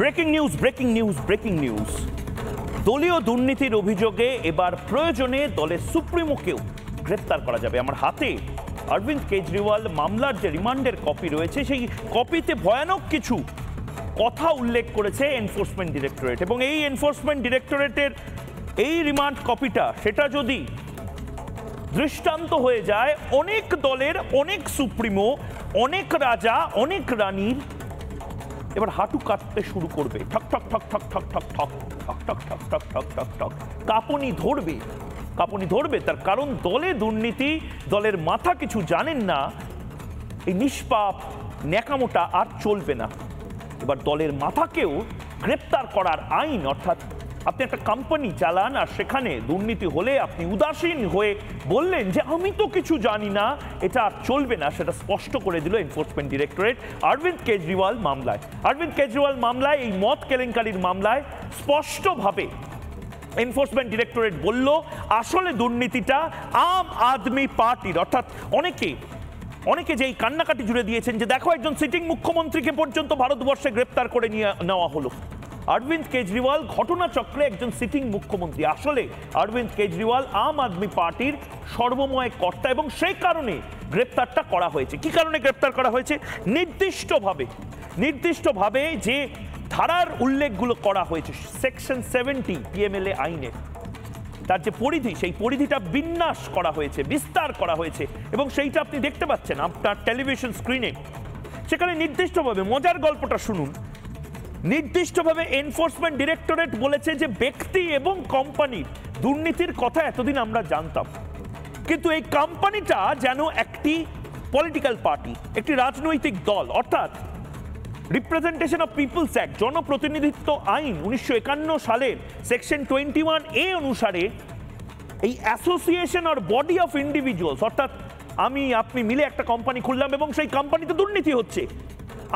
Breaking news দলীয় দুর্নীতির অভিযোগে এবার প্রয়োজনে দলের সুপ্রিমোকেও গ্রেফতার করা যাবে। আমার হাতে অরবিন্দ কেজরিওয়াল মামলার যে রিমান্ডের কপি রয়েছে, সেই কপিতে ভয়ানক কিছু কথা উল্লেখ করেছে এনফোর্সমেন্ট ডিরেক্টরেট, এবং এই এনফোর্সমেন্ট ডিরেক্টরেটের এই রিমান্ড কপিটা সেটা যদি দৃষ্টান্ত হয়ে যায়, অনেক দলের অনেক সুপ্রিমো, অনেক রাজা, অনেক রানীর এবার হাঁটু কাঁপতে শুরু করবে। ঠক ঠক ঠক ঠক ঠক ঠক ঠক ঠক ঠক ঠক ঠক ঠক ঠক ঠক কাঁপুনি ধরবে। তার কারণ দলে দুর্নীতি, দলের মাথা কিছু জানেন না, এই নিষ্পাপ ন্যাকামোটা আর চলবে না। এবার দলের মাথাকেও গ্রেপ্তার করার আইন, অর্থাৎ আপনি একটা কোম্পানি চালান আর সেখানে দুর্নীতি হলে আপনি উদাসীন হয়ে বললেন যে আমি তো কিছু জানি না, এটা আর চলবে না, সেটা স্পষ্ট করে দিল এনফোর্সমেন্ট ডিরেক্টরেট অরবিন্দ কেজরিওয়াল মামলায়। এই মদ কেলেঙ্কারির মামলায় স্পষ্টভাবে এনফোর্সমেন্ট ডিরেক্টরেট বলল আসলে দুর্নীতিটা আম আদমি পার্টির, অর্থাৎ অনেকে যেই কান্নাকাটি জুড়ে দিয়েছেন যে দেখো একজন সিটিং মুখ্যমন্ত্রীকে পর্যন্ত ভারতবর্ষে গ্রেপ্তার করে নিয়ে নেওয়া হলো। অরবিন্দ কেজরিওয়াল ঘটনাচক্রে একজন সিটিং মুখ্যমন্ত্রী, আসলে অরবিন্দ কেজরিওয়াল আম আদমি পার্টির সর্বময় কর্তা, এবং সেই কারণে গ্রেপ্তারটা করা হয়েছে। কি কারণে গ্রেপ্তার করা হয়েছে? নির্দিষ্টভাবে যে ধারার উল্লেখগুলো করা হয়েছে সেকশন 70 পিএমএলএ আইনে, তার যে পরিধি, সেই পরিধিটা বিন্যাস করা হয়েছে, বিস্তার করা হয়েছে, এবং সেইটা আপনি দেখতে পাচ্ছেন আপনার টেলিভিশন স্ক্রিনে। সেখানে নির্দিষ্টভাবে, মজার গল্পটা শুনুন, নির্দিষ্টভাবে এনফোর্সমেন্ট ডিরেক্টরেট বলেছে যে ব্যক্তি এবং কোম্পানির দুর্নীতির কথা এতদিন আমরা জানতাম, কিন্তু এই কোম্পানিটা যেন একটি পলিটিক্যাল পার্টি, একটি রাজনৈতিক দল, অর্থাৎ রিপ্রেজেন্টেশন অফ পিপলস অ্যাক্ট, জনপ্রতিনিধিত্ব আইন 1951 সালের সেকশন 21A অনুসারে এই অ্যাসোসিয়েশন আর বডি অফ ইন্ডিভিজুয়ালস, অর্থাৎ আমি আপনি মিলে একটা কোম্পানি খুললাম এবং সেই কোম্পানিতে দুর্নীতি হচ্ছে,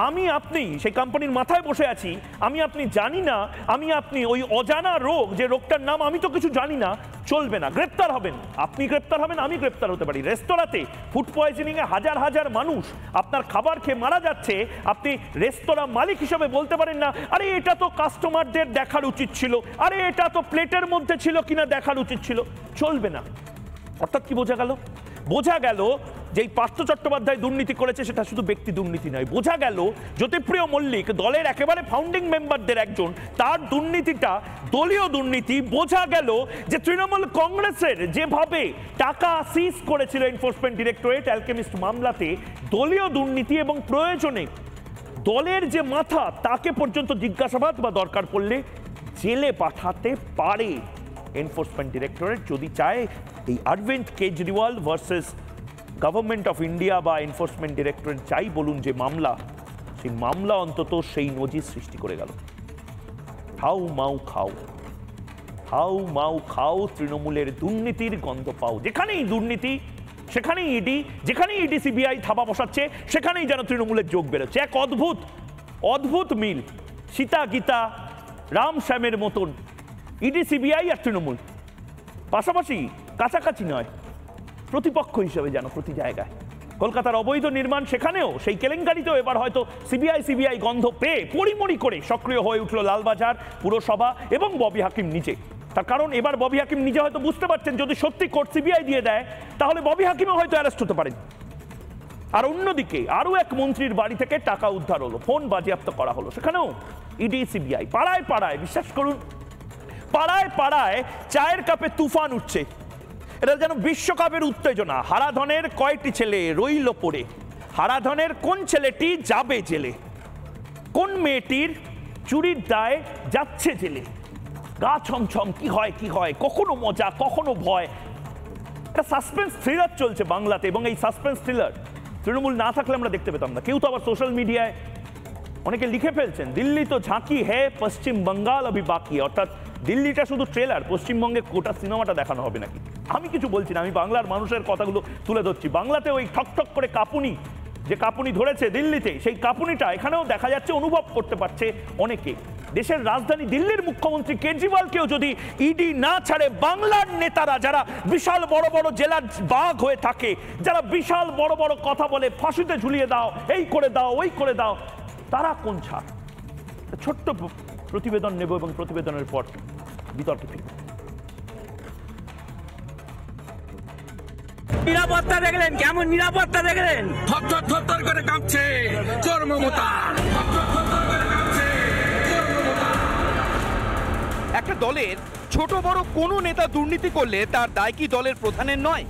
আমি আপনি সেই কোম্পানির মাথায় বসে আছি, আমি আপনি জানি না, আমি আপনি ওই অজানা রোগ, যে রোগটার নাম আমি তো কিছু জানি না, চলবে না, গ্রেপ্তার হবেন, আপনি গ্রেপ্তার হবেন, আমি গ্রেপ্তার হতে পারি। রেস্তোরাঁতে ফুড পয়জনিংয়ে হাজার হাজার মানুষ আপনার খাবার খেয়ে মারা যাচ্ছে, আপনি রেস্তোরাঁ মালিক হিসেবে বলতে পারেন না আরে এটা তো কাস্টমারদের দেখার উচিত ছিল, আরে এটা তো প্লেটের মধ্যে ছিল কিনা দেখার উচিত ছিল, চলবে না। অর্থাৎ কি বোঝা গেল যে পার্থ চট্টোপাধ্যায় দুর্নীতি করেছে সেটা শুধু ব্যক্তি দুর্নীতি নয়, বোঝা গেল জ্যোতিপ্রিয় মল্লিক দলের একেবারে ফাউন্ডিং মেম্বারদের একজন, তার দুর্নীতিটা দলীয় দুর্নীতি। বোঝা গেল যে তৃণমূল কংগ্রেসের যেভাবে টাকা সিজ করেছিল এনফোর্সমেন্ট ডিরেক্টরেট অ্যালকেমিস্ট মামলাতে, দলীয় দুর্নীতি, এবং প্রয়োজনে দলের যে মাথা তাকে পর্যন্ত জিজ্ঞাসাবাদ বা দরকার পড়লে জেলে পাঠাতে পারে এনফোর্সমেন্ট ডিরেক্টরেট যদি চায়। এই Arvind Kejriwal versus government of India বা এনফোর্সমেন্ট ডিরেক্টরেট যাই বলুন যে মামলা, সেই মামলা অন্তত সেই নজির সৃষ্টি করে গেল। হাউ মাউ খাও তৃণমূলের দুর্নীতির গন্ধ পাও। যেখানেই দুর্নীতি সেখানেই ইডি, যেখানেই ইডি সিবিআই থাবা বসাচ্ছে সেখানেই যেন তৃণমূলের যোগ বেরোচ্ছে। এক অদ্ভুত মিল, সীতা গীতা রাম শ্যামের মতন ইডি সিবিআই আর তৃণমূল পাশাপাশি, কাছাকাছি নয়, প্রতিপক্ষ হিসেবে যেন প্রতি জায়গায়। কলকাতার অবৈধ নির্মাণ, সেখানেও সেই কেলেঙ্কারিতেও এবার হয়তো সিবিআই গন্ধ পেয়ে পরিমরি করে সক্রিয় হয়ে উঠল লালবাজার পুরসভা এবং ববি হাকিম নিজে। তার কারণ এবার ববি হাকিম নিজে হয়তো বুঝতে পারছেন যদি সত্যি কোর্ট সিবিআই দিয়ে দেয় তাহলে ববি হাকিমও হয়তো অ্যারেস্ট হতে পারেন। আর অন্যদিকে আরও এক মন্ত্রীর বাড়ি থেকে টাকা উদ্ধার হলো, ফোন বাজেয়াপ্ত করা হলো, সেখানেও ইডি সিবিআই। পাড়ায় বিশ্বাস করুন, পাড়ায় চায়ের কাপে তুফান উঠছে। এটা যেন বিশ্বকাপের উত্তেজনা। হারাধনের কয়টি ছেলে রইল পড়ে, হারাধনের কোন ছেলেটি যাবে জেলে, কোন মেয়েটির চুরির দায়ে যাচ্ছে জেলে, গা ছমছম কি হয়, কখনো মজা কখনো ভয়। একটা সাসপেন্স থ্রিলার চলছে বাংলাতে, এবং এই সাসপেন্স থ্রিলার তৃণমূল না থাকলে আমরা দেখতে পেতাম না। কেউ তো আবার সোশ্যাল মিডিয়ায় অনেকে লিখে ফেলছেন দিল্লি তো ঝাঁকি হ্যাঁ পশ্চিম বাঙ্গাল অভি বাকি, অর্থাৎ দিল্লিটা শুধু ট্রেলার, পশ্চিমবঙ্গে গোটা সিনেমাটা দেখানো হবে নাকি। আমি কিছু বলছি না, আমি বাংলার মানুষের কথাগুলো তুলে ধরছি। বাংলাতে ওই ঠকঠক করে কাঁপুনি, যে কাঁপুনি ধরেছে দিল্লিতে, সেই কাঁপুনিটা এখানেও দেখা যাচ্ছে, অনুভব করতে পারছে অনেকে। দেশের রাজধানী দিল্লির মুখ্যমন্ত্রী কেজরিওয়ালকেও যদি ইডি না ছাড়ে, বাংলার নেতারা যারা বিশাল বড় বড় জেলার বাঘ হয়ে থাকে, যারা বিশাল বড় বড় কথা বলে ফাঁসিতে ঝুলিয়ে দাও, এই করে দাও ওই করে দাও, তারা কোন ছাড়? ছোট্ট প্রতিবেদন নেব এবং প্রতিবেদনের পর বিতর্কে ফিরব। নিরাপত্তা দেখলেন, কেমন নিরাপত্তা দেখলেন? থরথর থরথর করে কাঁপছে চোর মমতা। একটা দলের ছোট বড় কোনো নেতা দুর্নীতি করলে তার দায় কি দলের প্রধানের নয়?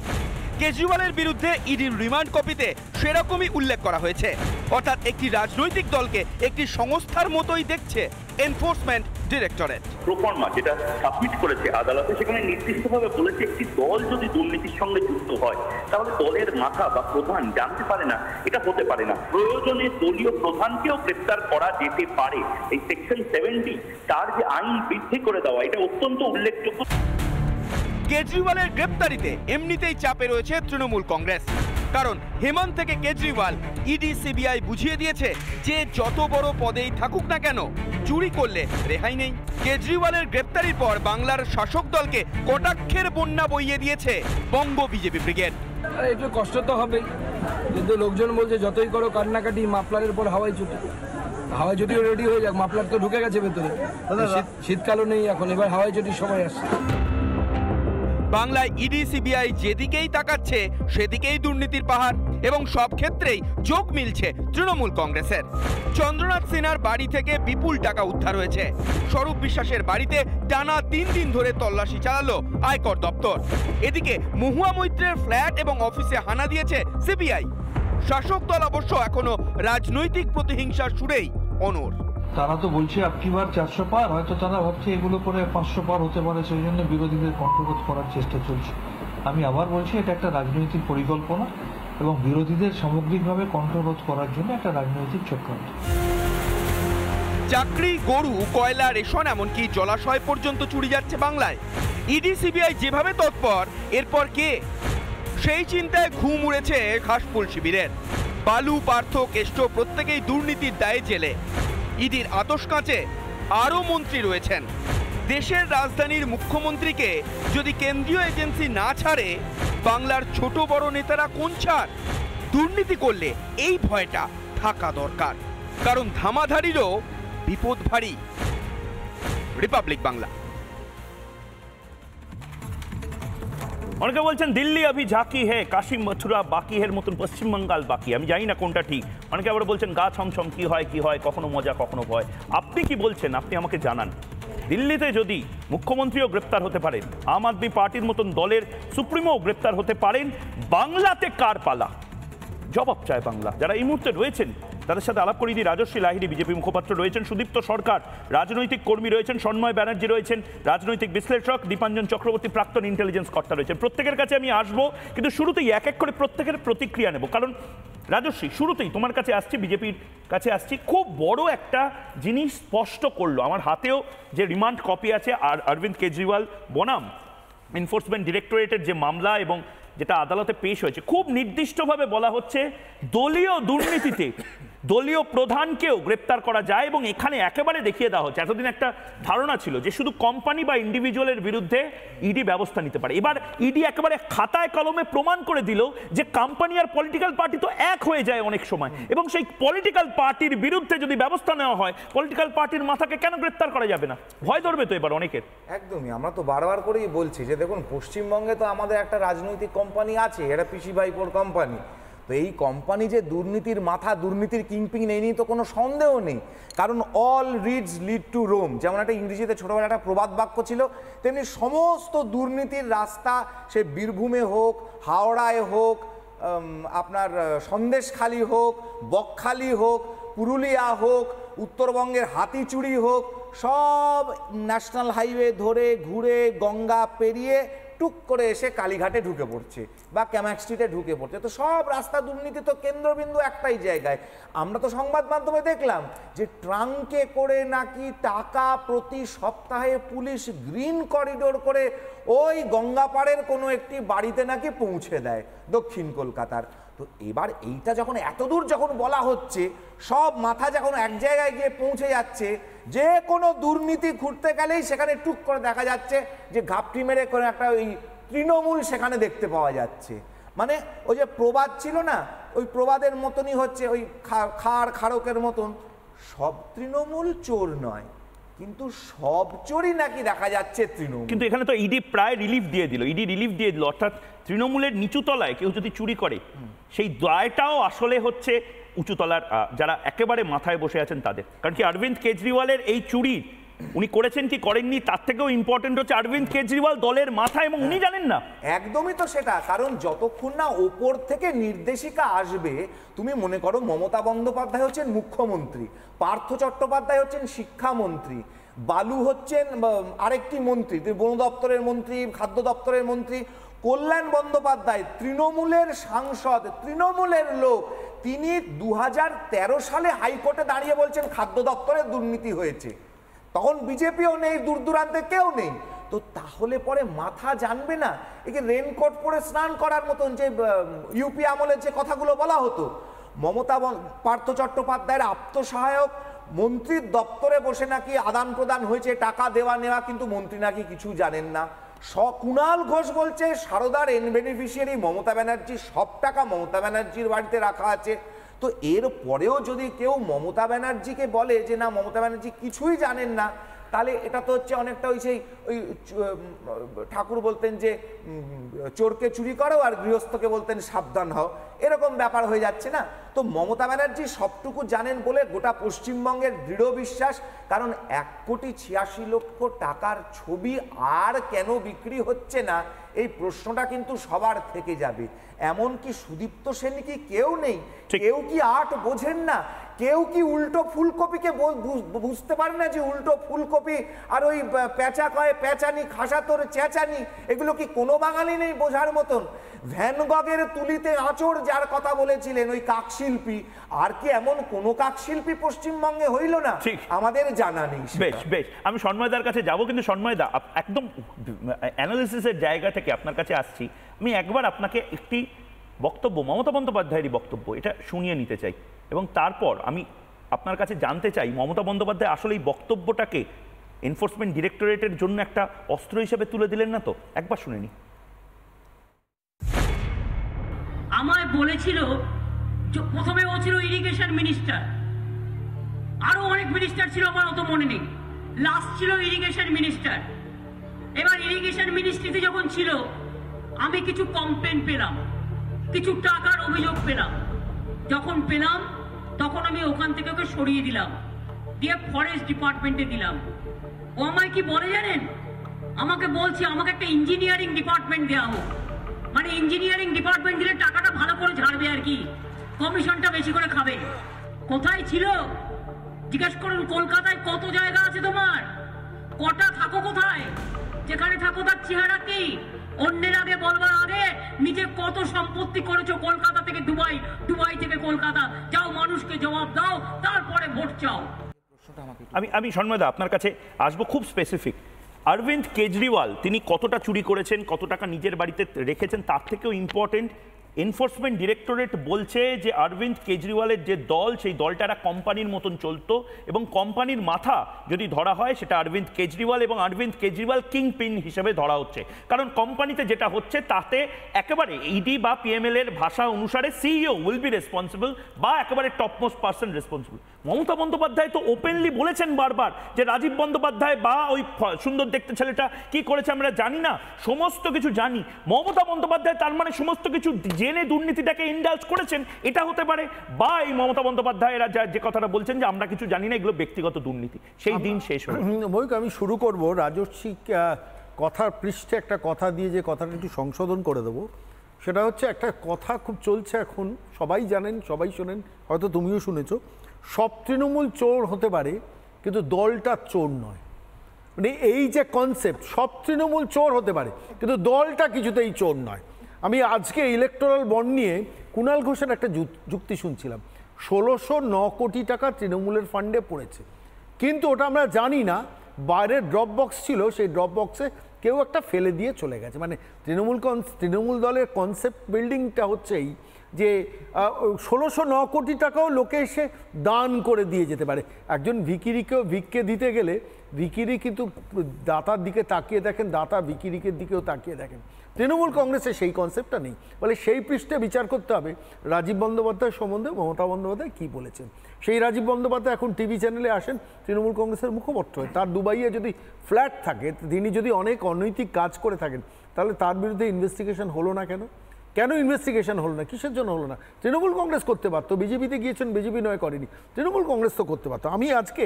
কেজরিওয়ালের বিরুদ্ধে ইডির রিমান্ড কপিতে সেরকমই উল্লেখ করা হয়েছে। অর্থাৎ একটি রাজনৈতিক দলকে একটি সংস্থার মতোই দেখছে এনফোর্সমেন্ট ডিরেক্টরেট। প্রোফর্মা যেটা সাবমিট করেছে আদালতে, সেখানে নির্দিষ্টভাবে বলেছে একটি দল যদি দুর্নীতির সঙ্গে যুক্ত হয় তাহলে দলের মাথা বা প্রধান জানতে পারে না, এটা হতে পারে না। প্রয়োজনে দলীয় প্রধানকেও গ্রেপ্তার করা যেতে পারে। এই সেকশন 70 তার যে আইন বৃদ্ধি করে দেওয়া, এটা অত্যন্ত উল্লেখযোগ্য। কেজরিওয়ালের গ্রেপ্তারিতে এমনিতেই চাপে রয়েছে তৃণমূল কংগ্রেস, কারণ হেমন্ত থেকে কেজরিওয়াল ইডি সিবিআই বুঝিয়ে দিয়েছে যে যত বড় পদেই থাকুক না কেন চুরি করলে রেহাই নেই। কেজরিওয়ালের গ্রেপ্তারির পর বাংলার শাসক দলকে কটাক্ষের বন্যা বইয়ে দিয়েছে বঙ্গ বিজেপি ব্রিগেড। একটু কষ্ট তো হবেই, কিন্তু লোকজন বলছে যতই করো কান্নাকাটি, মাফলারের পর হাওয়াই ছুটি। হাওয়াই ছুটিও রেডি হয়ে যাক, মাফলার তো ঢুকে গেছে ভেতরে, শীতকালও নেই এখন, এবার হাওয়াই ছুটির সময় আসছে। বাংলায় ইডি সিবিআই যেদিকেই তাকাচ্ছে সেদিকেই দুর্নীতির পাহাড়, এবং সব ক্ষেত্রেই যোগ মিলছে তৃণমূল কংগ্রেসের। চন্দ্রনাথ সিনহার বাড়ি থেকে বিপুল টাকা উদ্ধার হয়েছে। স্বরূপ বিশ্বাসের বাড়িতে টানা 3 দিন ধরে তল্লাশি চালালো আয়কর দপ্তর। এদিকে মহুয়া মৈত্রের ফ্ল্যাট এবং অফিসে হানা দিয়েছে সিবিআই। শাসক দল অবশ্য এখনো রাজনৈতিক প্রতিহিংসার সুরেই অনড়। তারা তো বলছে আপকি বার 400 পার, হয়তো তারা ভাবছে এগুলো করে 500 পার হতে পারে, সেই জন্য বিরোধীদের কণ্ঠরোধ করার চেষ্টা চলছে। আমি আবার বলছি, এটা একটা রাজনৈতিক পরিকল্পনা এবং বিরোধীদের সামগ্রিকভাবে কণ্ঠরোধ করার জন্য একটা রাজনৈতিক চক্রান্ত। চাকরি, গরু, কয়লা, রেশন, এমনকি জলাশয় পর্যন্ত চুরি যাচ্ছে বাংলায়। ইডি সিবিআই যেভাবে তৎপর, এরপর কে? সেই চিন্তায় ঘুম উড়েছে ঘাসফুল শিবিরের। বালু, পার্থ, কেষ্ট প্রত্যেকেই দুর্নীতির দায়ে জেলে। ইডির আতশ কাঁচে আরও মন্ত্রী রয়েছেন। দেশের রাজধানীর মুখ্যমন্ত্রীকে যদি কেন্দ্রীয় এজেন্সি না ছাড়ে, বাংলার ছোট বড় নেতারা কোন ছাড়? দুর্নীতি করলে এই ভয়টা থাকা দরকার, কারণ ধামাধারিরও বিপদ ভারী। রিপাবলিক বাংলা। অনেকে বলছেন দিল্লি আভি ঝাঁকি হে, কাশিম মথুরা বাকি হের মতন পশ্চিমবঙ্গাল বাকি। আমি জানি না কোনটা ঠিক। অনেকে আবার বলছেন গা ছমছম, কি হয়, কখনো মজা কখনো ভয়। আপনি কি বলছেন? আপনি আমাকে জানান। দিল্লিতে যদি মুখ্যমন্ত্রীও গ্রেপ্তার হতে পারেন, আম আদমি পার্টির মতন দলের সুপ্রিমো গ্রেপ্তার হতে পারেন, বাংলাতে কার পালা? জবাব চায় বাংলা। যারা এই মুহূর্তে রয়েছেন তাদের সাথে আলাপ করিয়ে দিই। রাজশ্রী লাহিড়ী বিজেপি মুখপাত্র রয়েছেন, সুদীপ্ত সরকার রাজনৈতিক কর্মী রয়েছেন, সন্ময় ব্যানার্জি রয়েছেন রাজনৈতিক বিশ্লেষক, দীপাঞ্জন চক্রবর্তী প্রাক্তন ইন্টেলিজেন্স কর্তা রয়েছেন। প্রত্যেকের কাছে আমি আসবো, কিন্তু শুরুতেই এক এক করে প্রত্যেকের প্রতিক্রিয়া নেব। কারণ রাজশ্রী, শুরুতেই তোমার কাছে আসছি, বিজেপির কাছে আসছি। খুব বড় একটা জিনিস স্পষ্ট করলো, আমার হাতেও যে রিমান্ড কপি আছে আর অরবিন্দ কেজরিওয়াল বনাম এনফোর্সমেন্ট ডিরেক্টরেটের যে মামলা এবং যেটা আদালতে পেশ হয়েছে, খুব নির্দিষ্টভাবে বলা হচ্ছে দলীয় দুর্নীতিতে দলীয় প্রধানকেও গ্রেপ্তার করা যায়। এবং এখানে একেবারে দেখিয়ে দেওয়া হচ্ছে, এতদিন একটা ধারণা ছিল যে শুধু কোম্পানি বা ইন্ডিভিজুয়ালের বিরুদ্ধে ইডি ব্যবস্থা নিতে পারে। এবার ইডি একেবারে খাতায় কলমে প্রমাণ করে দিল যে কোম্পানি আর পলিটিক্যাল পার্টি তো এক হয়ে যায় অনেক সময়, এবং সেই পলিটিক্যাল পার্টির বিরুদ্ধে যদি ব্যবস্থা নেওয়া হয়, পলিটিক্যাল পার্টির মাথাকে কেন গ্রেপ্তার করা যাবে না? ভয় ধরবে তো এবার অনেকের। একদমই, আমরা তো বারবার করেই বলছি যে দেখুন, পশ্চিমবঙ্গে তো আমাদের একটা রাজনৈতিক কোম্পানি আছে, এটা পিসি ভাইপোর কোম্পানি। তো এই কোম্পানি যে দুর্নীতির মাথা, দুর্নীতির কিংপিং, এই নিয়ে তো কোনো সন্দেহ নেই। কারণ all roads lead to Rome, যেমন একটা ইংরেজিতে ছোটবেলা একটা প্রবাদ বাক্য ছিল, তেমনি সমস্ত দুর্নীতির রাস্তা, সে বীরভূমে হোক, হাওড়ায় হোক, আপনার সন্দেশখালি হোক, বকখালি হোক, পুরুলিয়া হোক, উত্তরবঙ্গের হাতিচুড়ি হোক, সব ন্যাশনাল হাইওয়ে ধরে ঘুরে গঙ্গা পেরিয়ে টুক করে এসে কালীঘাটে ঢুকে পড়ছে বা ক্যামাক স্ট্রিটে ঢুকে পড়ছে। তো সব রাস্তা দুর্নীতি তো কেন্দ্রবিন্দু একটাই জায়গায়। আমরা তো সংবাদ মাধ্যমে দেখলাম যে ট্রাঙ্কে করে নাকি টাকা প্রতি সপ্তাহে পুলিশ গ্রিন করিডোর করে ওই গঙ্গাপাড়ের কোনো একটি বাড়িতে নাকি পৌঁছে দেয় দক্ষিণ কলকাতার। তো এবার এইটা যখন এতদূর যখন বলা হচ্ছে, সব মাথা যখন এক জায়গায় গিয়ে পৌঁছে যাচ্ছে, যে কোনো দুর্নীতি খুঁড়তে গেলেই সেখানে টুক করে দেখা যাচ্ছে যে ঘাপটি মেরে কোনো একটা ওই তৃণমূল সেখানে দেখতে পাওয়া যাচ্ছে। মানে ওই যে প্রবাদ ছিল না, ওই প্রবাদের মতনই হচ্ছে, ওই খাড় খাড়কের মতন সব তৃণমূল চোর নয়, কিন্তু সব চোরই নাকি দেখা যাচ্ছে তৃণমূল। কিন্তু এখানে তো ইডি প্রায় রিলিফ দিয়ে দিল, অর্থাৎ তৃণমূলের নিচু তলায় কেউ যদি চুরি করে সেই দায়টাও আসলে হচ্ছে উঁচুতলার যারা একেবারে মাথায় বসে আছেন তাদের। কারণ কি অরবিন্দ কেজরিওয়ালের এই চুরি উনি করেছেন কি করেননি তার থেকেও ইম্পর্টেন্ট হচ্ছে অরবিন্দ কেজরিওয়াল দলের মাথা এবং উনি জানেন না। একদমই তো সেটা, কারণ যতক্ষণ না ওপর থেকে নির্দেশিকা আসবে, তুমি মনে করো মমতা বন্দ্যোপাধ্যায় হচ্ছেন মুখ্যমন্ত্রী, পার্থ চট্টোপাধ্যায় হচ্ছেন শিক্ষামন্ত্রী, বালু হচ্ছেন আরেকটি মন্ত্রী, বন দপ্তরের মন্ত্রী, খাদ্য দপ্তরের মন্ত্রী, কল্যাণ বন্দ্যোপাধ্যায় তৃণমূলের সাংসদ, তৃণমূলের লোক, তিনি 2013 সালে হাইকোর্টে দাঁড়িয়ে বলছেন খাদ্য দপ্তরের দুর্নীতি হয়েছে। তখন বিজেপিও নেই, দূর দূরান্তে কেউ নেই। তো তাহলে পরে মাথা জানবে না? একে রেনকোট পরে স্নান করার মতন যে ইউপি আমলের যে কথাগুলো বলা হতো, মমতা পার্থ চট্টোপাধ্যায়ের আত্মসহায়ক মন্ত্রীর দপ্তরে বসে নাকি আদান প্রদান হয়েছে, টাকা দেওয়া নেওয়া, কিন্তু মন্ত্রী নাকি কিছু জানেন না। কুণাল ঘোষ বলছে সারদার বেনিফিশিয়ারি মমতা ব্যানার্জি, সব টাকা মমতা ব্যানার্জির বাড়িতে রাখা আছে। তো এর পরেও যদি কেউ মমতা ব্যানার্জিকে বলে যে না মমতা ব্যানার্জি কিছুই জানেন না, তাহলে এটা তো হচ্ছে অনেকটা ওই ঠাকুর বলতেন যে চোরকে চুরি করো আর গৃহস্থকে বলতেন সাবধান হও, এরকম ব্যাপার হয়ে যাচ্ছে না। তো মমতা ব্যানার্জি সবটুকু জানেন বলে গোটা পশ্চিমবঙ্গের দৃঢ় বিশ্বাস, কারণ 1,86,00,000 টাকার ছবি আর কেন বিক্রি হচ্ছে না এই প্রশ্নটা কিন্তু সবার থেকে যাবে। এমনকি সুদীপ্ত সেন কি কেউ নেই? কেউ কি আর্ট বোঝেন না? কেউ কি উল্টো ফুলকপিকে বুঝতে পারে না যে উল্টো ফুলকপি আর ওই পেঁচা কয় পেঁচানি, খাসা তোর চেঁচানি, এগুলো কি কোনো বাঙালি নেই বোঝার মতন? ভ্যান গগের তুলিতে আঁচড় যার কথা বলেছিলেন ওই কাকশিল্পী, আর কি এমন কোনো কাকশিল্পী পশ্চিমবঙ্গে হইল না? আমাদের জানা নেই। বেশ আমি সন্ময়দার কাছে যাব, কিন্তু সন্ময়দা একদম অ্যানালিসিসের জায়গা থেকে আপনার কাছে আসছি। আমি একবার আপনাকে একটি বক্তব্য, মমতা বন্দ্যোপাধ্যায়েরই বক্তব্য, এটা শুনিয়ে নিতে চাই এবং তারপর আমি আপনার কাছে জানতে চাই মমতা বন্দ্যোপাধ্যায় আসলে এই বক্তব্যটাকে এনফোর্সমেন্ট ডিরেক্টরেটের জন্য একটা অস্ত্র হিসেবে তুলে দিলেন না তো? একবার শুনে নি। আমায় বলেছিল প্রথমে ও ছিল ইরিগেশন মিনিস্টার, আরো অনেক মিনিস্টার ছিল আমার অত মনে নেই, লাস্ট ছিল ইরিগেশন মিনিস্টার। এবার ইরিগেশন মিনিস্ট্রিতে যখন ছিল আমি কিছু কমপ্লেন পেলাম, কিছু টাকার অভিযোগ পেলাম। যখন পেলাম তখন আমি ওখান থেকে ওকে সরিয়ে দিলাম, দিয়ে ফরেস্ট ডিপার্টমেন্টে দিলাম। ও আমায় কি বলে জানেন? আমাকে বলছে আমাকে একটা ইঞ্জিনিয়ারিং ডিপার্টমেন্ট দেওয়া হোক, মানে ইঞ্জিনিয়ারিং ডিপার্টমেন্ট দিলে টাকাটা ভালো করে ঝাড়বে আর কি, কমিশনটা বেশি করে খাবে। কোথায় ছিল জিজ্ঞেস করুন, কলকাতায় কত জায়গা আছে তোমার? কটা থাকো কোথায়? যেখানে থাকো তার চেহারা কি? অন্যের আগে বলবার আগে নিজে কত সম্পত্তি করেছো কলকাতা থেকে দুবাই, দুবাই থেকে কলকাতা, যাও মানুষকে জবাব দাও, তারপরে ভোট চাও। আমি সন্ময়দা আপনার কাছে আসবো খুব স্পেসিফিক। অরবিন্দ কেজরিওয়াল তিনি কতটা চুরি করেছেন, কত টাকা নিজের বাড়িতে রেখেছেন, তার থেকেও ইম্পর্টেন্ট এনফোর্সমেন্ট ডিরেক্টরেট বলছে যে অরবিন্দ কেজরিওয়ালের যে দল, সেই দলটা একটা কোম্পানির মতন চলতো এবং কোম্পানির মাথা যদি ধরা হয় সেটা অরবিন্দ কেজরিওয়াল, এবং অরবিন্দ কেজরিওয়াল কিং পিন হিসেবে ধরা হচ্ছে। কারণ কোম্পানিতে যেটা হচ্ছে তাতে একেবারে ইডি বা পিএমএল এর ভাষা অনুসারে সিইও উইল বি রেসপন্সিবল বা একেবারে top most person responsible. Mamata Bandyopadhyay তো ওপেনলি বলেছেন বারবার যে রাজীব বন্দ্যোপাধ্যায় বা ওই সুন্দর দেখতে ছেলেটা কি করেছে আমরা জানি না, সমস্ত কিছু জানি। মমতা বন্দ্যোপাধ্যায় তার মানে সমস্ত কিছু জেনে দুর্নীতিটাকে ইন্ডালজ করেছেন, এটা হতে পারে। বা এই মমতা বন্দ্যোপাধ্যায়েরা যে কথাটা বলছেন যে আমরা কিছু জানি না, এগুলো ব্যক্তিগত দুর্নীতি, সেই দিন শেষ হলো। ময়ূক, আমি শুরু করব রাজস্বী কথার পৃষ্ঠে একটা কথা দিয়ে, যে কথাটা একটু সংশোধন করে দেবো। সেটা হচ্ছে একটা কথা খুব চলছে এখন, সবাই জানেন, সবাই শোনেন, হয়তো তুমিও শুনেছো, সব তৃণমূল চোর হতে পারে কিন্তু দলটা চোর নয়। মানে এই যে কনসেপ্ট, সব তৃণমূল চোর হতে পারে কিন্তু দলটা কিছুতেই চোর নয়। আমি আজকে ইলেকটোরাল বন্ড নিয়ে কুণাল ঘোষের একটা যুক্তি শুনছিলাম, 1609 কোটি টাকা তৃণমূলের ফান্ডে পড়েছে, কিন্তু ওটা আমরা জানি না, বাইরের ড্রপ বক্স ছিল, সেই ড্রপ বক্সে কেউ একটা ফেলে দিয়ে চলে গেছে। মানে তৃণমূল দলের কনসেপ্ট বিল্ডিংটা হচ্ছে এই যে 1609 কোটি টাকাও লোকে এসে দান করে দিয়ে যেতে পারে। একজন ভিকিরিকেও ভিক্ষে দিতে গেলে ভিকিরি কিন্তু দাতার দিকে তাকিয়ে দেখেন, দাতা ভিকিরিকের দিকেও তাকিয়ে দেখেন। তৃণমূল কংগ্রেসে সেই কনসেপ্টটা নেই, বলে সেই পৃষ্ঠে বিচার করতে হবে রাজীব বন্দ্যোপাধ্যায় সম্বন্ধে মমতা বন্দ্যোপাধ্যায় কী বলেছেন। সেই রাজীব বন্দ্যোপাধ্যায় এখন টিভি চ্যানেলে আসেন, তৃণমূল কংগ্রেসের মুখপত্র হয়, তার দুবাইয়ে যদি ফ্ল্যাট থাকে, তিনি যদি অনেক অনৈতিক কাজ করে থাকেন, তাহলে তার বিরুদ্ধে ইনভেস্টিগেশন হলো না কেন? কেন ইনভেস্টিগেশন হলো না? কিসের জন্য হলো না? তৃণমূল কংগ্রেস করতে পারতো, বিজেপিতে গিয়েছেন, বিজেপি নয় করেনি, তৃণমূল কংগ্রেস তো করতে পারতো। আমি আজকে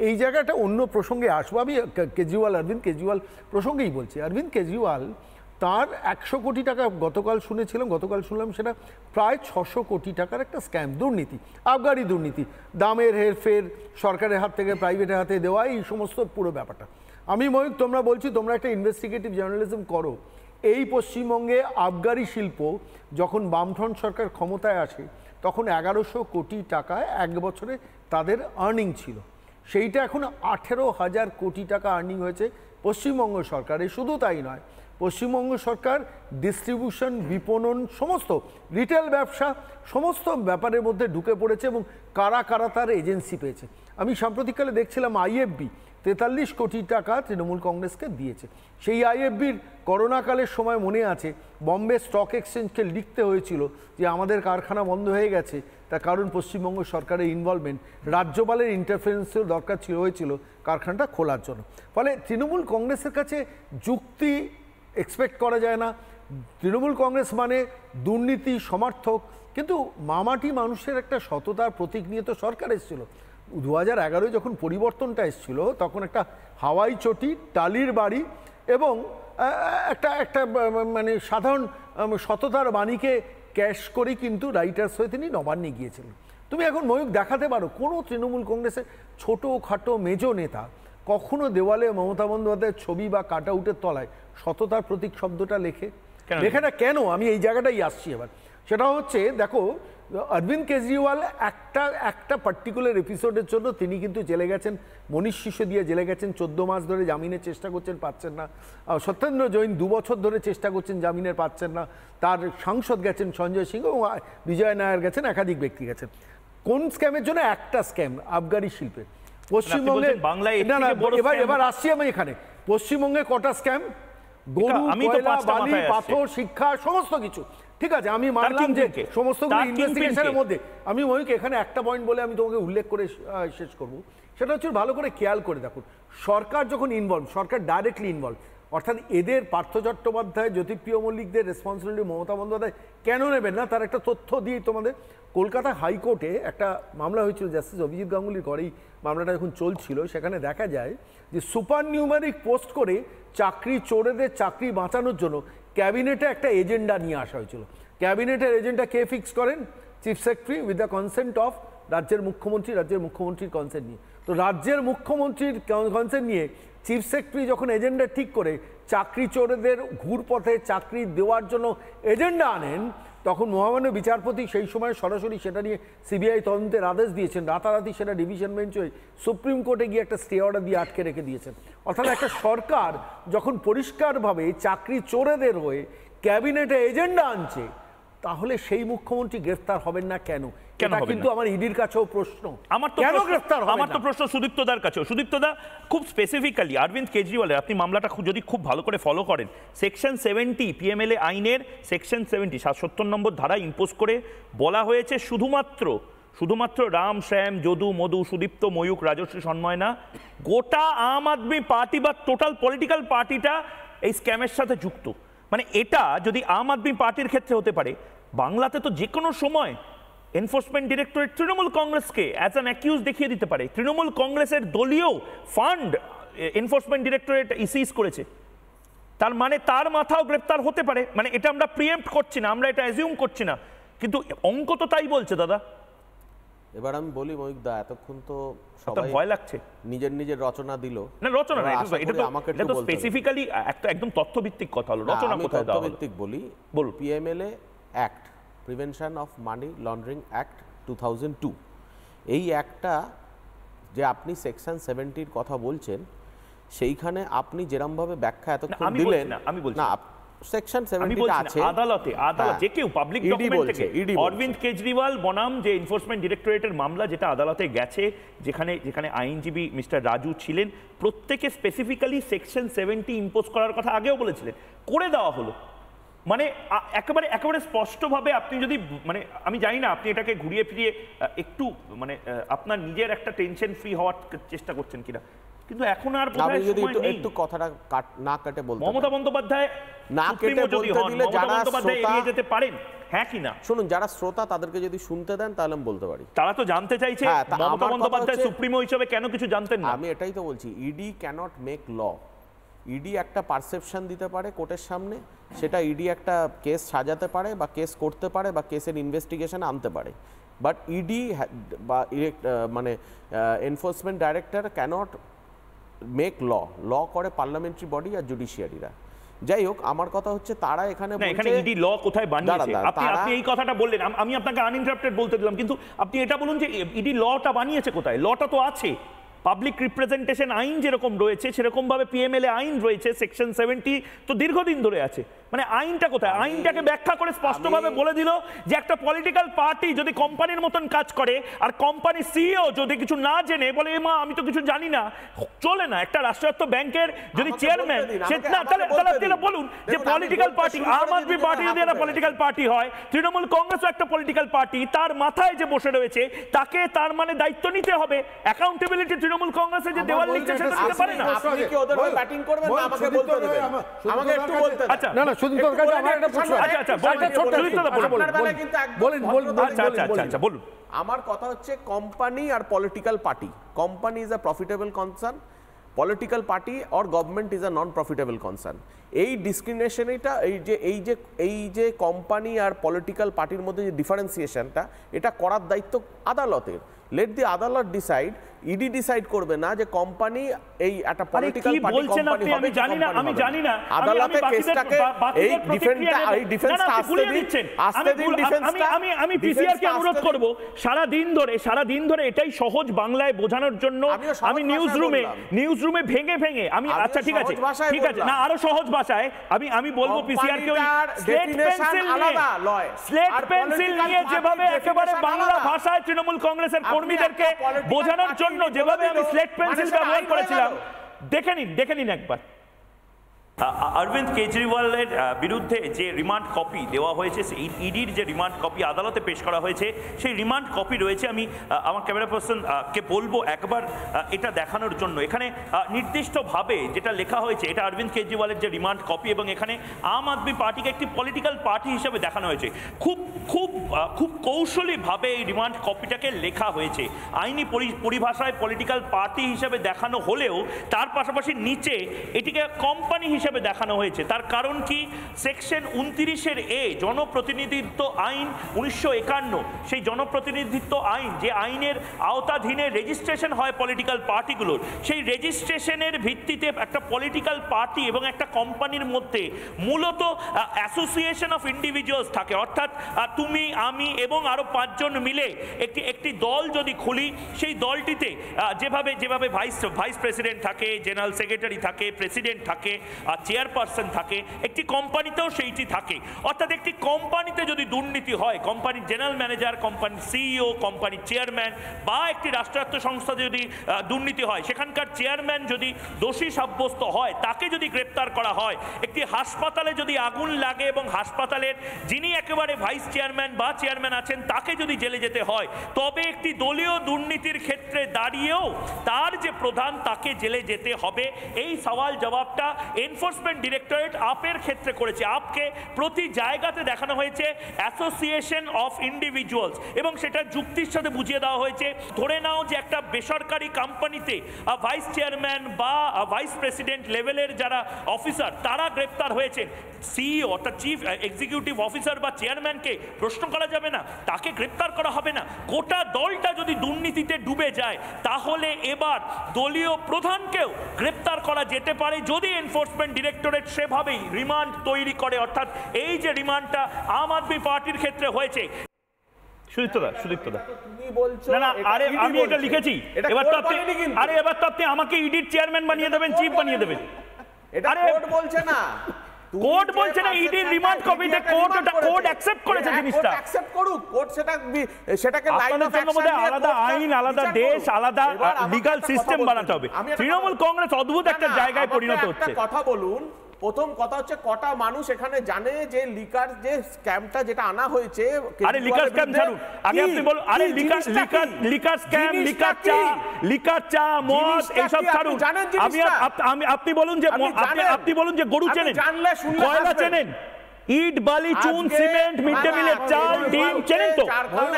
এই জায়গাটা অন্য প্রসঙ্গে আসবো, আমি কেজরিওয়াল, অরবিন্দ কেজরিওয়াল প্রসঙ্গেই বলছি। অরবিন্দ কেজরিওয়াল তার 100 কোটি টাকা গতকাল শুনলাম সেটা প্রায় 600 কোটি টাকার একটা স্ক্যাম, দুর্নীতি, আবগারি দুর্নীতি, দামের হেরফের, সরকারের হাত থেকে প্রাইভেটের হাতে দেওয়া, এই সমস্ত পুরো ব্যাপারটা। আমি ময়ূক, তোমরা বলছি তোমরা একটা ইনভেস্টিগেটিভ জার্নালিজম করো। এই পশ্চিমবঙ্গে আবগারি শিল্প যখন বামফ্রন্ট সরকার ক্ষমতায় আসে তখন 1100 কোটি টাকা এক বছরে তাদের আর্নিং ছিল, সেইটা এখন 18,000 কোটি টাকা আর্নিং হয়েছে পশ্চিমবঙ্গ সরকারের। শুধু তাই নয়, পশ্চিমবঙ্গ সরকার ডিস্ট্রিবিউশন, বিপণন, সমস্ত রিটেল ব্যবসা, সমস্ত ব্যাপারের মধ্যে ঢুকে পড়েছে এবং কারা কারা তার এজেন্সি পেয়েছে। আমি সাম্প্রতিককালে দেখছিলাম আইএফবি 43 কোটি টাকা তৃণমূল কংগ্রেসকে দিয়েছে। সেই আইএফবির করোনাকালের সময় মনে আছে, বম্বে স্টক এক্সচেঞ্জকে লিখতে হয়েছিল যে আমাদের কারখানা বন্ধ হয়ে গেছে, তার কারণ পশ্চিমবঙ্গ সরকারের ইনভলভমেন্ট, রাজ্যপালের ইন্টারফারেন্সের দরকার হয়েছিল কারখানাটা খোলার জন্য। ফলে তৃণমূল কংগ্রেসের কাছে যুক্তি এক্সপেক্ট করা যায় না। তৃণমূল কংগ্রেস মানে দুর্নীতি সমর্থক, কিন্তু মামাটি মানুষের একটা সততার প্রতীক নিয়ে তো সরকার এসেছিল। 2011 যখন পরিবর্তনটা এসেছিল তখন একটা হাওয়াই চটি, টালির বাড়ি এবং একটা মানে সাধারণ সততার বাণীকে ক্যাশ করে কিন্তু রাইটার্স হয়ে তিনি নবান্নে গিয়েছিলেন। তুমি এখন ময়ূক দেখাতে পারো কোনো তৃণমূল কংগ্রেসের ছোটোখাটো মেজো নেতা কখনো দেওয়ালে মমতা বন্দ্যোপাধ্যায়ের ছবি বা কাট আউটের তলায় সততার প্রতীক শব্দটা লেখে না কেন? আমি এই জায়গাটাই আসছি এবার। সেটা হচ্ছে, দেখো অরবিন্দ কেজরিওয়াল একটা পার্টিকুলার এপিসোডের জন্য তিনি কিন্তু জেলে গেছেন, মনীষ সিসোদিয়া জেলে গেছেন, 14 মাস ধরে জামিনের চেষ্টা করছেন, পাচ্ছেন না। সত্যেন্দ্র জৈন 2 বছর ধরে চেষ্টা করছেন, জামিনের পাচ্ছেন না। তার সাংসদ গেছেন সঞ্জয় সিং এবং বিজয় নায়ার গেছেন, একাধিক ব্যক্তি গেছেন। কোন স্ক্যামের জন্য? একটা স্ক্যাম, আবগারি শিল্পে। পশ্চিমবঙ্গে এবার আসছি আমি এখানে, পশ্চিমবঙ্গে কটা স্ক্যাম? গরু, কয়লা, বালি, পাথর, শিক্ষা, সমস্ত কিছু। ঠিক আছে, আমি মানলাম যে সমস্তগুলো ইনভেস্টিগেশনের মধ্যে। আমি ময়ূক এখানে একটা পয়েন্ট বলে আমি তোমাকে উল্লেখ করে শেষ করব, সেটা হচ্ছে ভালো করে খেয়াল করে দেখুন, সরকার যখন ইনভলভ, সরকার ডাইরেক্টলি ইনভলভ, অর্থাৎ এদের পার্থ চট্টোপাধ্যায়, জ্যোতিপ্রিয় মল্লিকদের রেসপন্সিবিলিটি মমতা বন্দ্যোপাধ্যায় কেন নেবেন না? তার একটা তথ্য দিই তোমাদের। কলকাতা হাইকোর্টে একটা মামলা হয়েছিল, জাস্টিস অভিজিৎ গাঙ্গুলির ঘরেই মামলাটা যখন চলছিল, সেখানে দেখা যায় যে সুপার নিউমারিক পোস্ট করে চাকরি চোরেদের চাকরি বাঁচানোর জন্য ক্যাবিনেটে একটা এজেন্ডা নিয়ে আসা হয়েছিল। ক্যাবিনেটের এজেন্ডা কে ফিক্স করেন? Chief secretary with the consent of রাজ্যের মুখ্যমন্ত্রীর কনসেন্ট নিয়ে। তো রাজ্যের মুখ্যমন্ত্রীর কনসেন্ট নিয়ে চিফ সেক্রেটারি যখন এজেন্ডা ঠিক করে চাকরি চোরেদের ঘুরপথে চাকরি দেওয়ার জন্য এজেন্ডা আনেন, তখন মহামান্য বিচারপতি সেই সময় সরাসরি সেটা নিয়ে সিবিআই তদন্তের আদেশ দিয়েছেন। রাতারাতি সেটা ডিভিশন বেঞ্চ হয়ে সুপ্রিম কোর্টে গিয়ে একটা স্টে অর্ডার দিয়ে আটকে রেখে দিয়েছেন। অর্থাৎ একটা সরকার যখন পরিষ্কারভাবে চাকরি চোরেদের হয়ে ক্যাবিনেটে এজেন্ডা আনছে, তাহলে সেই মুখ্যমন্ত্রী গ্রেফতার হবেন না কেন? কিন্তু আমার ইডির কাছেও প্রশ্ন, আমার তো প্রশ্ন সুদীপ্তদার কাছেও। সুদীপ্তদা, খুব স্পেসিফিক্যালি অরবিন্দ কেজরিওয়ালের আপনি মামলাটা যদি খুব ভালো করে ফলো করেন, সেকশন 70 পিএমএলএ আইনের সেকশন 70 ৭৭ নম্বর ধারা ইম্পোজ করে বলা হয়েছে শুধুমাত্র রাম, শ্যাম, যদু, মধু, সুদীপ্ত, ময়ূক, রাজশ্রী, সন্ময় না, গোটা আম আদমি পার্টি বা টোটাল পলিটিক্যাল পার্টিটা এই স্ক্যামের সাথে যুক্ত। মানে এটা যদি আম আদমি পার্টির ক্ষেত্রে হতে পারে, বাংলাতে তো যে কোনো সময় এনফোর্সমেন্ট ডিরেক্টরেট তৃণমূল কংগ্রেসকে অ্যাজ অ্যান অ্যাকিউজ দেখিয়ে দিতে পারে। তৃণমূল কংগ্রেসের দলীয় ফান্ড এনফোর্সমেন্ট ডিরেক্টরেট সিজ করেছে, তার মানে তার মাথাও গ্রেপ্তার হতে পারে। মানে এটা আমরা প্রিএম্প্ট করছি না, আমরা এটা অ্যাজিউম করছি না, কিন্তু অঙ্ক তো তাই বলছে। দাদা, এবার আমি বলি ময়ূক দা, এতক্ষণ তো সবাই ভয় লাগছে, নিজের রচনা দিল না, রচনা না, এটা তো স্পেসিফিক্যালি একটা একদম তথ্যভিত্তিক কথা হলো। রচনা কোথায় দাও? তথ্যভিত্তিক বলি, PMLA act, prevention of money laundering act 2002, এই অ্যাক্টটা যে আপনি সেকশন 70-র কথা বলছেন, সেইখানে আপনি যেরমভাবে ব্যাখ্যা এতক্ষণ দিলেন, আমি বলছি না সেকশন আমি 70 বলছি আছে না, আদালতে যে কেউ পাবলিক ডকুমেন্ট থেকে অরবিন্দ কেজরিওয়াল বনাম যে এনফোর্সমেন্ট ডিরেক্টরেটের মামলা যেটা আদালতে গেছে, যেখানে আইনজীবী মিস্টার রাজু ছিলেন, প্রত্যেকে স্পেসিফিক্যালি সেকশন 70 ইম্পোজ করার কথা আগেও বলেছিলেন, করে দেওয়া হলো। মানে একেবারে স্পষ্টভাবে আপনি যদি মানে আমি জানি না আপনি এটাকে ঘুরিয়ে ফিরিয়ে একটু মানে আপনার নিজের একটা টেনশন ফ্রি হওয়ার চেষ্টা করছেন কিনা, কিন্তু এখন আর আমি যদি একটু কথাটা না কেটে বলতে, মমতা বন্দ্যোপাধ্যায় না কেটে বলতে দিলে যারা এগিয়ে যেতে পারেন, হ্যাঁ কি না? শুনুন, যারা শ্রোতা তাদেরকে যদি শুনতে দেন তাহলে আমি বলতে পারি। তারা তো জানতে চাইছে মমতা বন্দ্যোপাধ্যায় সুপ্রিমো হিসেবে কেন কিছু জানতেন না। আমি এটাই তো বলছি, ED cannot make law. ED একটা পারসেপশন দিতে পারে কোর্টের সামনে, সেটা ইডি একটা কেস সাজাতে পারে বা কেস করতে পারে বা কেসের ইনভেস্টিগেশন আনতে পারে, বাট ইডি বা মানে enforcement director cannot make law করে পার্লামেন্টারি বডি আর জুডিশিয়ারিরা। যাই হোক, আমার কথা হচ্ছে তারা এখানে ইডি ল কোথায় বানিয়েছে, আপনি এই কথাটা বললেন, আমি আপনাকে আনইন্টারাপ্টেড বলতে দিলাম, কিন্তু আপনি এটা বলুন যে ইডি লটা বানিয়েছে কোথায়? লটা তো আছে, পাবলিক রিপ্রেজেন্টেশন আইন যেরকম রয়েছে সেরকম ভাবে পিএমএলএ আইন রয়েছে, সেকশন 70 তো দীর্ঘদিন ধরে আছে। মানে আইনটা কোথায়? আইনটাকে ব্যাখ্যা করে স্পষ্টভাবে বলে দিল যে একটা পলিটিক্যাল পার্টি যদি কোম্পানির মতন কাজ করে আর কোম্পানি সিইও যদি কিছু না জেনে বলে মা আমি তো কিছু জানি না, চলে না। একটা রাষ্ট্রায়ত্ত ব্যাংকের যদি চেয়ারম্যান সে না, তাহলে বলুন যে পলিটিক্যাল পার্টি, আম আদমি পার্টি যদি একটা পলিটিক্যাল পার্টি হয়, তৃণমূল কংগ্রেসও একটা পলিটিক্যাল পার্টি, তার মাথায় যে বসে রয়েছে তাকে তার মানে দায়িত্ব নিতে হবে। অ্যাকাউন্টেবিলিটি তৃণমূল কংগ্রেসের যে দেওয়াল লিখছে সেটা দিতে পারে না। আপনি কি ওদের হয়ে ব্যাটিং করবেন না আমাকে বলতে দেবেন? আমাকে একটু বলতে দেন। আচ্ছা না সুদীপ্তর কাছে আমার একটা প্রশ্ন আছে। আচ্ছা বলুন। আমার কথা হচ্ছে কোম্পানি আর political party, company is a profitable concern, political party or government is a non profitable concern. এই ডিসক্রিমিনেশনটা এই যে কোম্পানি আর পলিটিক্যাল পার্টির মধ্যে যে ডিফারেন্সিয়েশনটা, এটা করার দায়িত্ব আদালতের। লেট দি আদালত ডিসাইড। ইডি ডিসাইড করবে না যে কোম্পানি এই একটা পলিটিক্যাল পার্টি কোম্পানি হবে। আমি জানি না আদালতে কেসটাকে এই ডিফেন্সটা আসতে দিন ডিফেন্সটা। আমি পিসিআর কে অনুরোধ করব সারা দিন ধরে এটাই সহজ বাংলায় বোঝানোর জন্য আমি নিউজরুমে ভেঙে আমি আচ্ছা ঠিক আছে না আরো সহজ ভাষায় আমি বলবো পিসিআর কে স্লেট পেন্সিল নিয়ে যেভাবে একেবারে বাংলা ভাষায় তৃণমূল কংগ্রেসের কর্মীদেরকে বোঝানোর জন্য যেভাবে আমি স্লেট পেন্সিল ব্যবহার করেছিলাম, দেখে নিন একবার। অরবিন্দ কেজরিওয়ালের বিরুদ্ধে যে রিমান্ড কপি দেওয়া হয়েছে, ইডির যে রিমান্ড কপি আদালতে পেশ করা হয়েছে, সেই রিমান্ড কপি রয়েছে। আমি আমার ক্যামেরা পার্সনকে বলবো একবার এটা দেখানোর জন্য। এখানে নির্দিষ্টভাবে যেটা লেখা হয়েছে, এটা অরবিন্দ কেজরিওয়ালের যে রিমান্ড কপি, এবং এখানে আম আদমি পার্টিকে একটি পলিটিক্যাল পার্টি হিসেবে দেখানো হয়েছে। খুব কৌশলীভাবে এই রিমান্ড কপিটাকে লেখা হয়েছে। আইনি পরিভাষায় পলিটিক্যাল পার্টি হিসেবে দেখানো হলেও তার পাশাপাশি নিচে এটিকে কোম্পানি হিসেবে দেখানো হয়েছে। তার কারণ কি? সেকশন 29-এর এ জনপ্রতিনিধিত্ব আইন 1951, সেই জনপ্রতিনিধিত্ব আইন, যে আইনের আওতাধীনে রেজিস্ট্রেশন হয় পলিটিক্যাল পার্টিগুলোর, সেই রেজিস্ট্রেশনের ভিত্তিতে একটা পলিটিক্যাল পার্টি এবং একটা কোম্পানির মধ্যে মূলত অ্যাসোসিয়েশন অফ ইন্ডিভিজুয়ালস থাকে। অর্থাৎ তুমি, আমি এবং আরো 5 জন মিলে একটি দল যদি খুলি, সেই দলটিতে যেভাবে ভাইস প্রেসিডেন্ট থাকে, জেনারেল সেক্রেটারি থাকে, প্রেসিডেন্ট থাকে, চেয়ারপারসন থাকে, একটি কোম্পানিতেও সেইটি থাকে। অর্থাৎ একটি কোম্পানিতে যদি দুর্নীতি হয়, কোম্পানির জেনারেল ম্যানেজার, কোম্পানির সিইও, কোম্পানির চেয়ারম্যান, বা একটি রাষ্ট্রায়ত্ত সংস্থা যদি দুর্নীতি হয়, সেখানকার চেয়ারম্যান যদি দোষী সাব্যস্ত হয়, তাকে যদি গ্রেপ্তার করা হয়, একটি হাসপাতালে যদি আগুন লাগে এবং হাসপাতালের যিনি একেবারে ভাইস চেয়ারম্যান বা চেয়ারম্যান আছেন তাকে যদি জেলে যেতে হয়, তবে একটি দলীয় দুর্নীতির ক্ষেত্রে দাঁড়িয়েও তার যে প্রধান তাকে জেলে যেতে হবে। এই সওয়াল জবাবটা এনফোর্সমেন্ট ডিরেক্টরেট আপের ক্ষেত্রে করেছে। আপকে প্রতি জায়গাতে দেখানো হয়েছে অ্যাসোসিয়েশন অফ ইন্ডিভিজুয়ালস, এবং সেটা যুক্তির সাথে বুঝিয়ে দেওয়া হয়েছে। ধরে নাও যে একটা বেসরকারি কোম্পানিতে ভাইস চেয়ারম্যান বা ভাইস প্রেসিডেন্ট লেভেলের যারা অফিসার তারা গ্রেপ্তার হয়েছেন, সিইও অর্থাৎ চিফ এক্সিকিউটিভ অফিসার বা চেয়ারম্যানকে প্রশ্ন করা যাবে না, তাকে গ্রেপ্তার করা হবে না। গোটা দলটা যদি দুর্নীতিতে ডুবে যায়, তাহলে এবার দলীয় প্রধানকেও গ্রেপ্তার করা যেতে পারে যদি এনফোর্সমেন্ট ডিরেক্টরেট সেভাবেই রিমান্ড তৈরি করে। অর্থাৎ এই যে রিমান্ডটা আম আদমি পার্টির ক্ষেত্রে হয়েছে। সুদীপ্তদা তুমি বলছো না আরে আমি এটা লিখেছি, এবার তো আপনি আমাকে ইডির চেয়ারম্যান বানিয়ে দেবেন, চিফ বানিয়ে দেবেন। এটা কোর্ট বলছে না, কোর্ট বলছে না ইডি রিমান্ড কপিতে কোর্ট অ্যাকসেপ্ট করেছে জিনিসটা। অ্যাকসেপ্ট করুক কোর্ট, সেটাকে লাইন অফ আপনাদের জন্য আলাদা আইন, আলাদা দেশ, আলাদা লিগ্যাল সিস্টেম বানাতে হবে। তৃণমূল কংগ্রেস অদ্ভুত একটা জায়গায় পরিণত হচ্ছে। কথা বলুন, প্রথম কথা হচ্ছে কটা মানুষ এখানে জানে যে লিকার যে স্ক্যামটা যেটা আনা হয়েছে? আরে লিকার স্ক্যাম ছাড়ুন, আগে আপনি বলুন। আরে লিকার স্ক্যাম, লিকার চা মদ এইসব ছাড়ুন। আপনি বলুন যে আপনি বলুন যে গরু চেনেন, কয়লা চেনেন, ইট বালি চুন সিমেন্ট মিড ডে মিলের চাল ডিম চেনেন তো?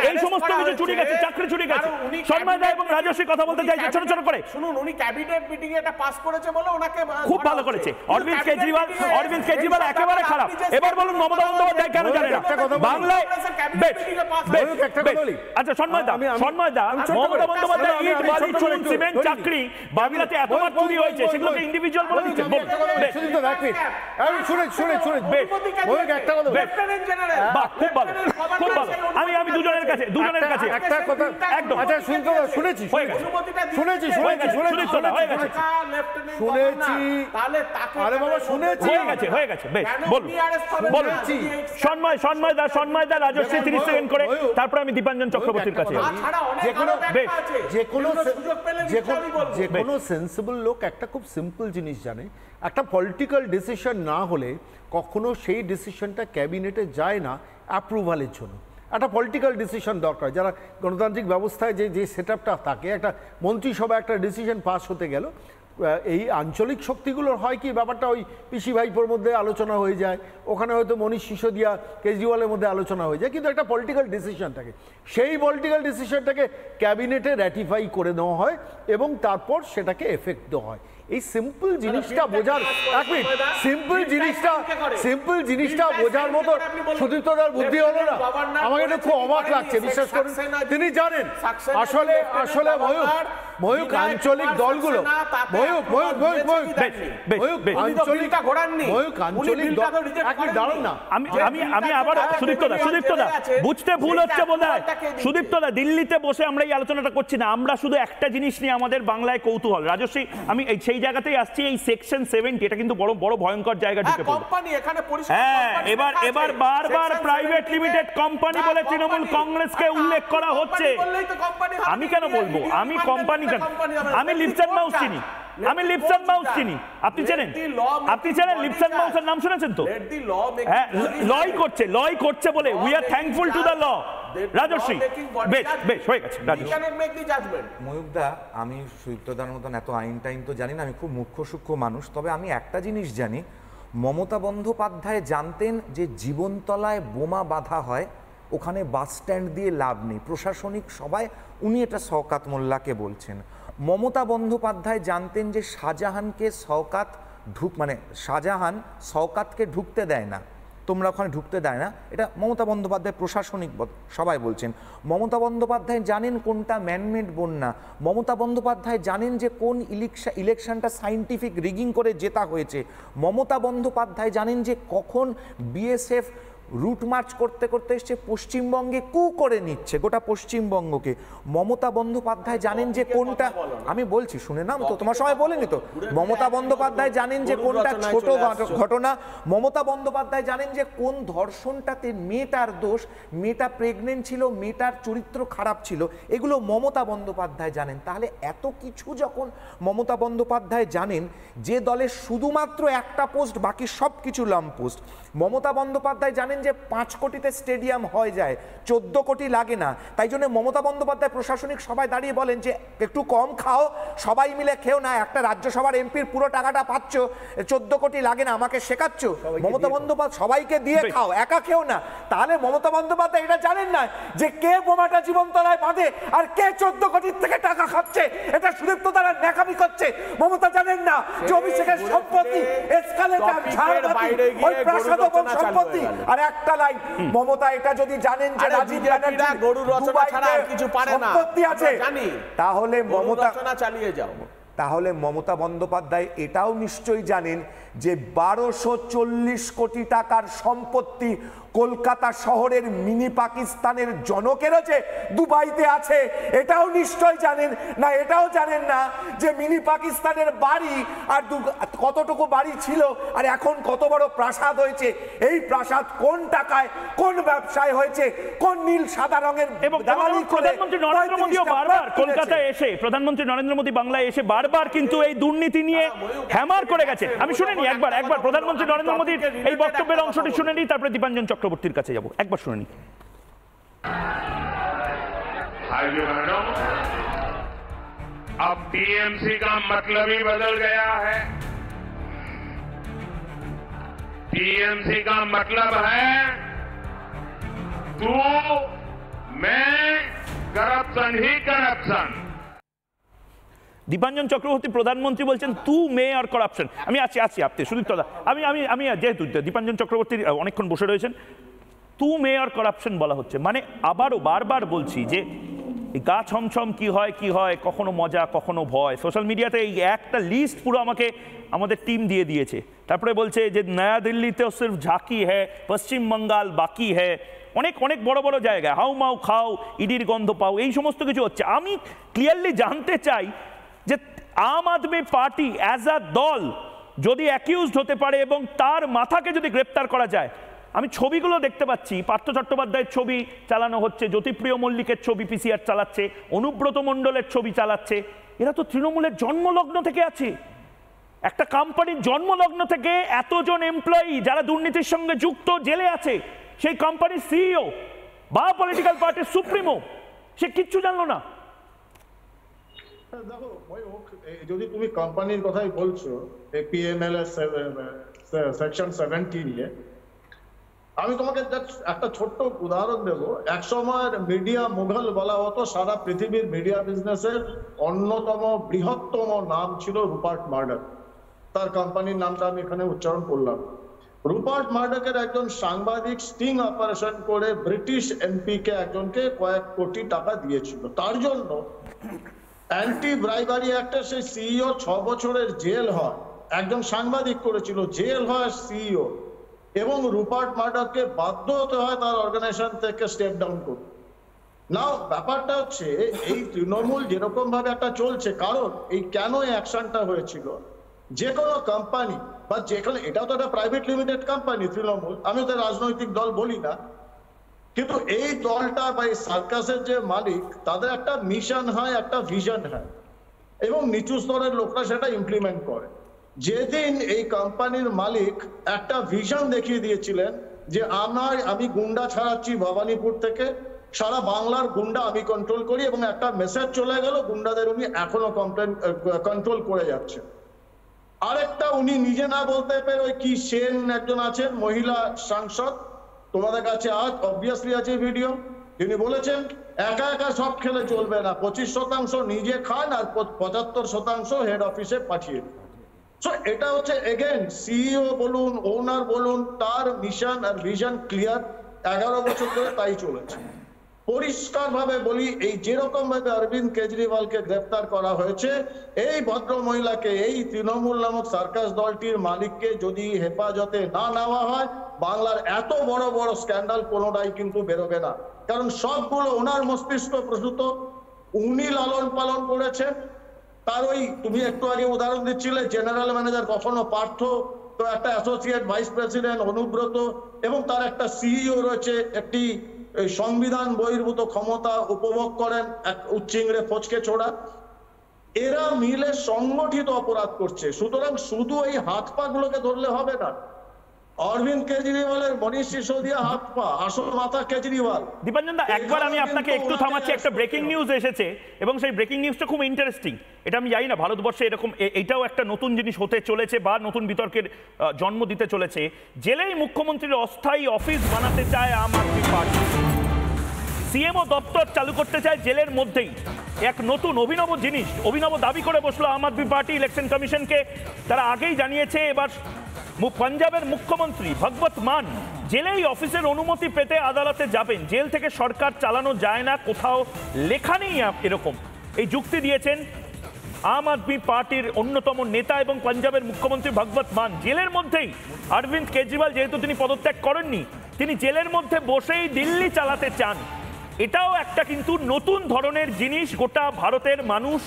এই সমস্ত কিছু চুরি গেছে, চাকরি চুরি গেছে। সন্ময় দা এবং রাজশ্রী কথা বলতে চাইছে ছোট ছোট করে। শুনুন, উনি ক্যাবিনেট মিটিং এ এটা পাস করেছে বলে ওনাকে খুব ভালো করেছে। অরবিন্দ কেজরিওয়াল একেবারে খারাপ। এবার বলুন মমতা বন্দ্যোপাধ্যায় কেন জানে না বাংলায়? আচ্ছা সন্ময় দা মমতা বন্দ্যোপাধ্যায় ইট বালি চুন সিমেন্ট চাকরি বাংলাতে এতবার চুরি হয়েছে, সেগুলোকে ইন্ডিভিজুয়াল বলে দিচ্ছে। আমি দুজনের কাছে একটা কথা একদম আচ্ছা শুনেছি আরে বাবা শুনেছি হয়ে গেছে বেশ বলুন সন্ময় দা রাজশ্রী 30 সেকেন্ড করে, তারপর আমি দীপাঞ্জন চক্রবর্তীর কাছে যে কোনো সেন্সিবল লোক একটা খুব সিম্পল জিনিস জানে, একটা পলিটিক্যাল ডিসিশন না হলে কখনো সেই ডিসিশনটা ক্যাবিনেটে যায় না অ্যাপ্রুভালের জন্য। একটা পলিটিক্যাল ডিসিশন দরকার। যারা গণতান্ত্রিক ব্যবস্থায় যে সেট আপটা থাকে, একটা মন্ত্রিসভা একটা ডিসিশন পাস হতে গেল, এই আঞ্চলিক শক্তিগুলোর হয় কি ব্যাপারটা ওই পিসি ভাইপোর মধ্যে আলোচনা হয়ে যায়, ওখানে হয়তো মনীষ সিসোদিয়া কেজরিওয়ালের মধ্যে আলোচনা হয়ে যায়, কিন্তু একটা পলিটিক্যাল ডিসিশন থাকে, সেই পলিটিক্যাল ডিসিশনটাকে ক্যাবিনেটে র্যাটিফাই করে দেওয়া হয় এবং তারপর সেটাকে এফেক্ট দেওয়া হয়। এই সিম্পল জিনিসটা বোঝার সিম্পল জিনিসটা বোঝার মতো সুদীপ্তদার বুদ্ধি হলো না। আমাকে এটা খুব অবাক লাগছে, বিশ্বাস করুন। তিনি জানেন আসলে ময়ূক আঞ্চলিক দলগুলো আমি আবার সুদীপ্তদা বুঝতে ভুল হচ্ছে বোধহয়। সুদীপ্তদা দিল্লিতে বসে আমরা এই আলোচনাটা করছি না, আমরা শুধু একটা জিনিস নিয়ে আমাদের বাংলায় কৌতূহল। রাজশ্রী আমি সেই জায়গাতেই আসছি, এই সেকশন 70 এটা কিন্তু বড় বড় ভয়ঙ্কর জায়গা ঢুকে পড়ে। এবার বারবার প্রাইভেট লিমিটেড কোম্পানি বলে তৃণমূল কংগ্রেসকে উল্লেখ করা হচ্ছে। আমি কেন বলবো? আমি কোম্পানি কেন? আমি লিপস এন্ড মাউস চিনি। আপনি চেনেন লিপস এন্ড মাউসের নাম শুনেছেন তো? হ্যাঁ, লয় করছে বলে we are thankful to the law. রাজশ্রী বেশ হয়ে গেছে। ময়ূকদা, আমি সুদীপ্তদার মতন এত আইন টাইন তো জানি না, আমি খুব মুখ্য সূক্ষ্ম মানুষ। তবে আমি একটা জিনিস জানি, মমতা বন্দ্যোপাধ্যায় জানতেন যে জীবনতলায় বোমা বাঁধা হয়, ওখানে বাস স্ট্যান্ড দিয়ে লাভ নেই, প্রশাসনিক সভায় উনি এটা শওকাত মোল্লাকে বলছেন। মমতা বন্দ্যোপাধ্যায় জানতেন যে শাহজাহান শওকাতকে ঢুকতে দেয় না, তোমরা ওখানে ঢুকতে দেয় না, এটা মমতা বন্দ্যোপাধ্যায় প্রশাসনিক সবাই বলছেন। মমতা বন্দ্যোপাধ্যায় জানেন কোনটা ম্যানমেড বন্যা, মমতা বন্দ্যোপাধ্যায় জানেন যে কোন ইলেকশনটা সাইন্টিফিক রিগিং করে জেতা হয়েছে, মমতা বন্দ্যোপাধ্যায় জানেন যে কখন বিএসএফ রুট মার্চ করতে করতে এসছে পশ্চিমবঙ্গে কু করে নিচ্ছে গোটা পশ্চিমবঙ্গকে। মমতা বন্দ্যোপাধ্যায় জানেন যে কোনটা, আমি বলছি শুনে নাও তো, তোমার সময় বলেনি তো। মমতা বন্দ্যোপাধ্যায় জানেন যে কোনটা ছোট ঘটনা, মমতা বন্দ্যোপাধ্যায় জানেন যে কোন ধর্ষণটাতে মেয়েটার দোষ, মেয়েটা প্রেগনেন্ট ছিল, মেয়েটার চরিত্র খারাপ ছিল, এগুলো মমতা বন্দ্যোপাধ্যায় জানেন। তাহলে এত কিছু যখন মমতা বন্দ্যোপাধ্যায় জানেন, যে দলের শুধুমাত্র একটা পোস্ট, বাকি সব কিছু লাম্প পোস্ট, মমতা বন্দ্যোপাধ্যায় জানেন যে 5 কোটিতে স্টেডিয়াম হয়ে যায়, 14 কোটি লাগে না। তাই জন্য মমতা বন্দ্যোপাধ্যায় প্রশাসনিক সভায় দাঁড়িয়ে বলেন যে একটু কম খাও, সবাই মিলে খেও না, একটা রাজ্যসভার এমপির পুরো টাকাটা পাচ্ছ, 14 কোটি লাগে না, আমাকে শেখাচ্ছ। মমতা বন্দ্যোপাধ্যায় সবাইকে দিয়ে খাও, একা খেও না। তাহলে মমতা বন্দ্যোপাধ্যায় এটা জানেন না যে কে বোমাটা জীবনতলায় বাঁধে আর কে 14 কোটির থেকে টাকা খাচ্ছে, এটা সুদীপ্ত দ্বারা ন্যাকামি করছে। মমতা জানেন না যে অভিষেকের সম্পত্তি এসকালেটর ঝাড়বাতি ওই প্রাসাদ সম্পত্তি। আর একটা লাইন, মমতা এটা যদি জানেন যে রাজীব ব্যানার্জি গরুর রচনা ছাড়া আর কিছু পারে না, সম্পত্তি আছে, তাহলে মমতা চালিয়ে যাও। তাহলে মমতা বন্দ্যোপাধ্যায় এটাও নিশ্চয়ই জানেন যে 1240 কোটি টাকার সম্পত্তি কলকাতা শহরের মিনি পাকিস্তানের জনকেরও যে দুবাইতে আছে এটাও নিশ্চয় জানেন না। এটাও জানেন না যে মিনি পাকিস্তানের বাড়ি আর কতটুকু বাড়ি ছিল আর এখন কত বড় প্রাসাদ হয়েছে। এই প্রাসাদ কোন টাকায় কোন ব্যবসায় হয়েছে, কোন নীল সাদা রঙের এবং প্রধানমন্ত্রী নরেন্দ্র মোদীও বারবার কলকাতায় এসে, প্রধানমন্ত্রী নরেন্দ্র মোদী বাংলায় এসে বারবার কিন্তু এই দুর্নীতি নিয়ে হ্যামার করে গেছে। আমি শুনে নি একবার প্রধানমন্ত্রী নরেন্দ্র মোদীর এই বক্তব্যের অংশটি শুনে নি, তারপরে দীপাঞ্জন চক্রবর্তীর কাছে যাব। একবার শুনে নি। अब टीएमसी का मतलब ही बदल गया है। टीएमसी का मतलब है तू मैं करप्शन ही करप्शन। দীপাঞ্জন চক্রবর্তী প্রধানমন্ত্রী বলছেন তু মে আর করাপশন। আমি আছি আপনি সুদীপ্ত দা, আমি যেহেতু দীপাঞ্জন চক্রবর্তী অনেকক্ষণ বসে রয়েছেন, তু মে আর করাপশন বলা হচ্ছে। মানে আবারও বারবার বলছি যে গা ছমছম কি হয়, কখনো মজা কখনো ভয়। সোশ্যাল মিডিয়াতে এই একটা লিস্ট পুরো আমাদের টিম দিয়ে দিয়েছে। তারপরে বলছে যে নয়া দিল্লিতেও সির্ফ ঝাঁকি হ্যাঁ, পশ্চিম বাঙ্গাল বাকি হ্যাঁ, অনেক বড় বড় জায়গায় হাউ মাউ খাও, ইডির গন্ধ পাও, এই সমস্ত কিছু হচ্ছে। আমি ক্লিয়ারলি জানতে চাই যে আম আদমি পার্টি অ্যাজ আ দল যদি অ্যাকিউজড হতে পারে এবং তার মাথাকে যদি গ্রেপ্তার করা যায়, আমি ছবিগুলো দেখতে পাচ্ছি, পার্থ চট্টোপাধ্যায়ের ছবি চালানো হচ্ছে, জ্যোতিপ্রিয় মল্লিকের ছবি পিসিআর চালাচ্ছে, অনুব্রত মণ্ডলের ছবি চালাচ্ছে। এরা তো তৃণমূলের জন্মলগ্ন থেকে আছে। একটা কোম্পানির জন্মলগ্ন থেকে এতজন এমপ্লয়ি যারা দুর্নীতির সঙ্গে যুক্ত জেলে আছে, সেই কোম্পানির সিইও বা পলিটিক্যাল পার্টির সুপ্রিমো সে কিচ্ছু জানলো না। দেখো যদি তুমি কোম্পানির কথাই বলছো, পিএমএলএ সেকশন 70 নিয়ে, আমি তোমাকে একটা ছোট্ট উদাহরণ দেব। এক সময় মিডিয়া মুঘল বলা হতো, সারা পৃথিবীর মিডিয়া বিজনেসের অন্যতম বৃহত্তম নাম ছিল রুপার্ট মার্ডাক। তার কোম্পানির নামটা আমি এখানে উচ্চারণ করলাম। রুপার্ট মার্ডাকের একজন সাংবাদিক স্টিং অপারেশন করে ব্রিটিশ এমপি কে একজনকে কয়েক কোটি টাকা দিয়েছিল। তার জন্য অ্যান্টি ব্রাইবারি অ্যাক্টে সেই সিইও 6 বছরের জেল হয়। একজন সাংবাদিক করেছিল, জেল হয় সিইও, এবং রুপার্ট মার্ডাককে বাধ্য হতে হয় তার অর্গানাইজেশন থেকে স্টেপ ডাউন করতে। নাও ব্যাপারটা হচ্ছে এই তৃণমূল যেরকম ভাবে একটা চলছে, কারণ এই কেন এই অ্যাকশনটা হয়েছিল, যে কোনো কোম্পানি বা যেখানে, এটাও তো একটা প্রাইভেট লিমিটেড কোম্পানি তৃণমূল, আমি তো রাজনৈতিক দল বলি না, কিন্তু এই দলটা বা এই সার্কাসের যে মালিক, তাদের একটা মিশন হয়, একটা ভিশন হয়, এবং নিচু স্তরের লোকরা সেটা ইমপ্লিমেন্ট করে। যেদিন এই কোম্পানির মালিক একটা ভিশন দেখিয়ে দিয়েছিলেন যে আমি গুন্ডা ছাড়াচ্ছি ভবানীপুর থেকে, সারা বাংলার গুন্ডা আমি কন্ট্রোল করি, এবং একটা মেসেজ চলে গেল, গুন্ডাদের উনি এখনো কন্ট্রোল করে যাচ্ছে। আরেকটা উনি নিজে না বলতে পেরে ওই কি সেন একজন আছেন মহিলা সাংসদ, তোমাদের কাছে আজ অবভিয়াসলি আছে ভিডিও, তিনি বলেছেন একা একা সব খেলে চলবে না, 25% নিজে খান আর 75% হেড অফিসে পাঠিয়ে দিন। সো এটা হচ্ছে এগেন সিইও বলুন, ওনার বলুন, তার মিশন আর ভিশন ক্লিয়ার, 11 বছর ধরে তাই চলেছে। পরিষ্কার ভাবে বলি, এই যেরকম ভাবে অরবিন্দ কেজরিওয়ালকে গ্রেফতার করা হয়েছে, এই ভদ্র মহিলাকে, এই তৃণমূল নামক সার্কাস দলটির মালিককে যদি হেফাজতে না নেওয়া হয়, বাংলার এত বড় বড় স্ক্যান্ডাল কোনোটাই কিন্তু বেরোবে না। কারণ সবগুলো ওনার মস্তিষ্ক প্রসূত, উনি লালন পালন করেছেন। তার ওই তুমি একটু আগে উদাহরণ দিচ্ছিলে, জেনারেল ম্যানেজার কখনো পার্থ, তো একটা অ্যাসোসিয়েট ভাইস প্রেসিডেন্ট অনুব্রত, এবং তার একটা সিইও রয়েছে, একটি সংবিধান বহির্ভূত ক্ষমতা উপভোগ করেন, এক উচ্চিংড়ে ফচকে ছোড়া। এরা মিলে সংগঠিত অপরাধ করছে। সুতরাং শুধু এই হাত পা গুলোকে ধরলে হবে না। অরবিন্দ কেজরিওয়ালের মনীষ সিসোদিয়া হাত পা, আসল মাথা কেজরিওয়াল। দীপাঞ্জন দা, একবার আমি আপনাকে একটু থামাচ্ছি, একটা ব্রেকিং নিউজ এসেছে এবং সেই ব্রেকিং নিউজটা খুব ইন্টারেস্টিং। এটা আমি জানি না ভারতবর্ষে এরকম, এটাও একটা নতুন জিনিস হতে চলেছে বা নতুন বিতর্কের জন্ম দিতে চলেছে। জেলেই মুখ্যমন্ত্রীর অস্থায়ী অফিস বানাতে চায় আম আদমি পার্টি। সিএমও দপ্তর চালু করতে চায় জেলের মধ্যেই। এক নতুন অভিনব জিনিস, অভিনব দাবি করে বসলো আম আদমি পার্টি ইলেকশন কমিশনকে। তারা আগেই জানিয়েছে এবার পাঞ্জাবের মুখ্যমন্ত্রী ভগবত মান জেলেই অফিসের অনুমতি পেতে আদালতে যাবেন। জেল থেকে সরকার চালানো যায় না, কোথাও লেখা নেই এরকম। এই যুক্তি দিয়েছেন আম আদমি পার্টির অন্যতম নেতা এবং পাঞ্জাবের মুখ্যমন্ত্রী ভগবত মান। জেলের মধ্যেই অরবিন্দ কেজরিওয়াল, যেহেতু তিনি পদত্যাগ করেননি, তিনি জেলের মধ্যে বসেই দিল্লি চালাতে চান, এটাও একটা কিন্তু নতুন ধরনের জিনিস গোটা ভারতের মানুষ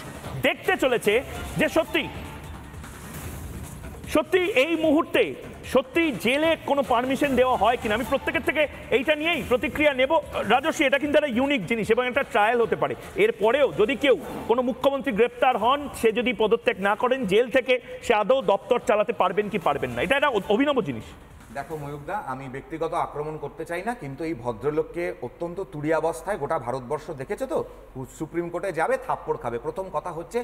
দেখতে চলেছে যে সত্যি সত্যি এই মুহূর্তে সত্যি জেলে কোনো পারমিশন দেওয়া হয় কিনা। আমি প্রত্যেকের থেকে এইটা নিয়েই প্রতিক্রিয়া নেব। রাজস্বী, এটা কিন্তু একটা ইউনিক জিনিস এবং একটা ট্রায়াল হতে পারে। এরপরেও যদি কেউ কোনো মুখ্যমন্ত্রী গ্রেপ্তার হন, সে যদি পদত্যাগ না করেন জেল থেকে, সে আদৌ দপ্তর চালাতে পারবেন কি পারবেন না, এটা একটা অভিনব জিনিস। দেখো ময়ূকদা, আমি ব্যক্তিগত আক্রমণ করতে চাই না, কিন্তু এই ভদ্রলোককে অত্যন্ত তুড়িয়াবস্থায় গোটা ভারতবর্ষ দেখেছে। তো সুপ্রিম কোর্টে যাবে, থাপ্পড় খাবে। প্রথম কথা হচ্ছে,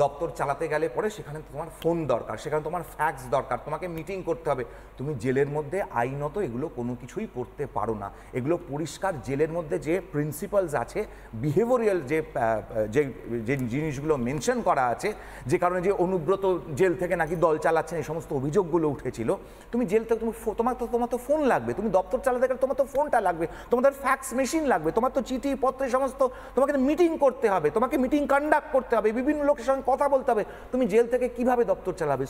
দপ্তর চালাতে গেলে পরে সেখানে তোমার ফোন দরকার, সেখানে তোমার ফ্যাক্স দরকার, তোমাকে মিটিং করতে হবে। তুমি জেলের মধ্যে আইনত এগুলো কোনো কিছুই করতে পারো না। এগুলো পরিষ্কার জেলের মধ্যে যে প্রিন্সিপালস আছে, বিহেভিয়ারাল যে জিনিসগুলো মেনশন করা আছে, যে কারণে যে অনুব্রত জেল থেকে নাকি দল চালাচ্ছেন, এই সমস্ত অভিযোগগুলো উঠেছিল। তুমি জেল থেকে তোমার তো ফোন লাগবে, তুমি দপ্তর চালাতে গেলে তোমার তো ফোনটা লাগবে, তোমাদের ফ্যাক্স মেশিন লাগবে, তোমার তো চিঠি পত্র সমস্ত, তোমাকে মিটিং করতে হবে, তোমাকে মিটিং কন্ডাক্ট করতে হবে, বিভিন্ন লোকের সঙ্গে কথা বলতে হবে। তুমি জেল থেকে কিভাবে দপ্তর চালাবে?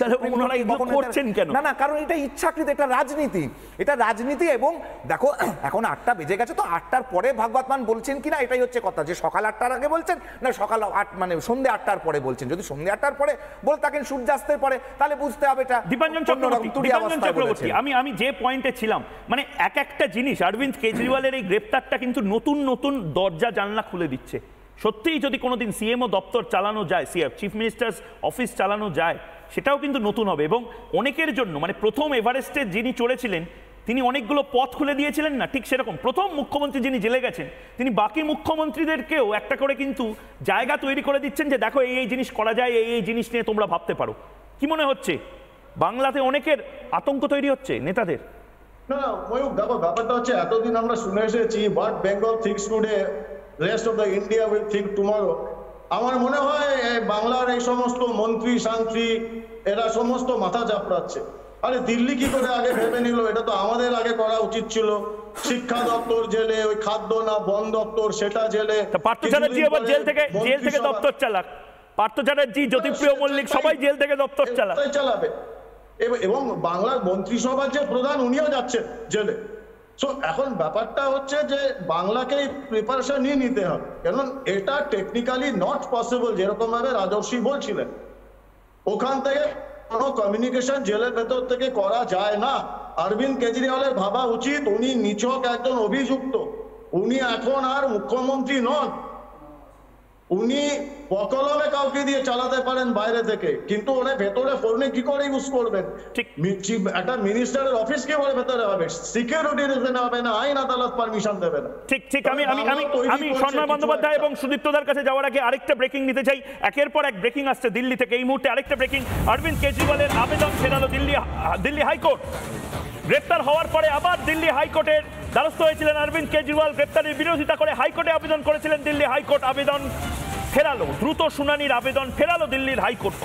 না না, কারণ এটা ইচ্ছাকৃত, এটা রাজনীতি, এটা রাজনীতি। এবং দেখো এখন 8টা বেজে গেছে, তো 8টার পরে ভাগবত মান বলছেন কিনা এটাই হচ্ছে কথা, যে সকাল 8টার আগে বলছেন না সকাল 8 মানে সন্ধ্যে 8টার পরে বলছেন। যদি সন্ধ্যে 8টার পরে বলে থাকেন সূর্যাস্তের পরে, তাহলে বুঝতে হবে এটা দীপাঞ্জন চক্রবর্তী। আমি যে পয়েন্টে ছিলাম, মানে এক একটা জিনিস অরবিন্দ কেজরিওয়ালের এই গ্রেপ্তারটা কিন্তু নতুন নতুন দরজা জানলা খুলে দিচ্ছে। সত্যিই যদি কোনোদিন সিএমও দপ্তর চালানো যায়, চিফ মিনিস্টার্স অফিস চালানো যায়, সেটাও কিন্তু নতুন হবে। এবং অনেকের জন্য, মানে প্রথম এভারেস্টে যিনি চড়েছিলেন তিনি অনেকগুলো পথ খুলে দিয়েছিলেন না, ঠিক সেরকম প্রথম মুখ্যমন্ত্রী যিনি জেলে গেছেন তিনি বাকি মুখ্যমন্ত্রীদেরকেও একটা করে কিন্তু জায়গা তৈরি করে দিচ্ছেন, যে দেখো এই জিনিস করা যায়, এই জিনিস নিয়ে তোমরা ভাবতে পারো। কি মনে হচ্ছে বাংলাতে অনেকের আতঙ্ক তৈরি হচ্ছে নেতাদের? না ময়ূক, দেখো ব্যাপারটা হচ্ছে, এতদিন আমরা শুনে এসেছি what Bengal thinks today rest of the India will think tomorrow. আমার মনে হয় বাংলার এই সমস্ত মন্ত্রী শান্তি এরা সমস্ত মাথা চাপড়াচ্ছে। আরে দিল্লি কি করে আগে ভেবে নিল? এটা তো আমাদের আগে করা উচিত ছিল। শিক্ষা দপ্তর জেলে, ওই খাদ্য না বন দপ্তর সেটা জেলে। পার্থ চ্যাটার্জি আবার জেল থেকে দপ্তর চালাক, পার্থ চ্যাটার্জি, জ্যোতিপ্রিয় মল্লিক সবাই জেল থেকে দপ্তর চালাবে। এবং বাংলার মন্ত্রিসভার যে প্রধান উনিও যাচ্ছেন জেলে। সো এখন ব্যাপারটা হচ্ছে যে বাংলাকে প্রিপারেশন নিয়ে নিতে হবে, কারণ এটা টেকনিক্যালি নট পসিবল, যেরকম ভাবে রাজর্ষি বলছিলেন। ওখান থেকে কোনো কমিউনিকেশন জেলের ভেতর থেকে করা যায় না। অরবিন্দ কেজরিওয়ালের ভাবা উচিত, উনি নিছক একজন অভিযুক্ত, উনি এখন আর মুখ্যমন্ত্রী নন। উনি বকলমে কাউকে দিয়ে চালাতে পারেন বাইরে থেকে, কিন্তু ওরা ভেতরে ফোনে কি করে ইউজ করবেন? একটা মিনিস্টারের অফিস কি করে ভেতরে হবে? সিকিউরিটি রিজন হবে না, আইন আদালত পারমিশন দেবে না। ঠিক আমি সন্ময় বন্দ্যোপাধ্যায় এবং সুদীপ্তদার কাছে যাওয়ার আগে আরেকটা ব্রেকিং নিতে চাই। একের পর এক ব্রেকিং আসছে দিল্লি থেকে। এই মুহূর্তে আরেকটা ব্রেকিং, অরবিন্দ কেজরিওয়ালের আবেদন ফেরালো দিল্লি হাইকোর্ট। গ্রেপ্তার হওয়ার পরে আবার দিল্লি হাইকোর্টের দ্বারস্থ হয়েছিলেন অরবিন্দ কেজরিওয়াল। গ্রেপ্তারের বিরোধিতা করে হাইকোর্টে আবেদন করেছিলেন দিল্লি হাইকোর্ট। আবেদন ফেরালো, দ্রুত শুনানির আবেদন ফেরালো দিল্লির হাইকোর্ট।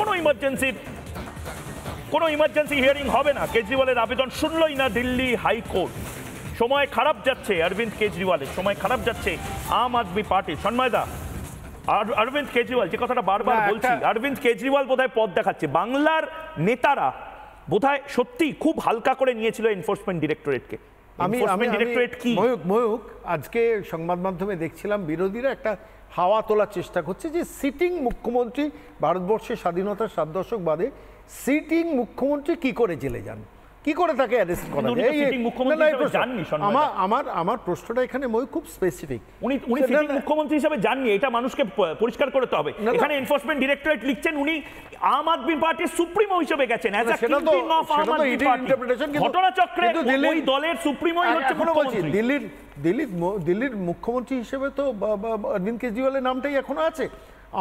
কোনো ইমার্জেন্সি হিয়ারিং হবে না, কেজরিওয়ালের আবেদন শুনলই না দিল্লি হাইকোর্ট। সময় খারাপ যাচ্ছে অরবিন্দ কেজরিওয়ালের, সময় খারাপ যাচ্ছে আম আদমি পার্টির। সন্ময়দা, অরবিন্দ কেজরিওয়াল যে কথাটা বারবার বলছি, অরবিন্দ কেজরিওয়াল বোধহয় পথ দেখাচ্ছে। বাংলার নেতারা বোধহয় সত্যি খুব হালকা করে নিয়েছিল এনফোর্সমেন্ট ডিরেক্টরেটকে। ময়ূক, আজকে সংবাদ মাধ্যমে দেখছিলাম বিরোধীরা একটা হাওয়া তোলার চেষ্টা করছে যে সিটিং মুখ্যমন্ত্রী, ভারতবর্ষের স্বাধীনতার 7 দশক বাদে সিটিং মুখ্যমন্ত্রী কি করে জেলে যান, কি করে তাকে অ্যারেস্ট করা যায়? আমার প্রশ্নটা এখানে খুব স্পেসিফিক। উনি সিটিং মুখ্যমন্ত্রী হিসেবে জাননি, এটা মানুষকে পরিষ্কার করতে হবে। এখানে এনফোর্সমেন্ট ডিরেক্টরেট লিখছেন উনি আম আদমি পার্টির সুপ্রিমো হিসেবে গেছেন, as a kingpin of Aam Aadmi party. ঘটনাচক্রে ওই দলের সুপ্রিমোই হচ্ছে মুখ্যমন্ত্রী। দিল্লির মুখ্যমন্ত্রী হিসেবে তো অরবিন্দ কেজরিওয়ালের নামটাই এখনো আছে।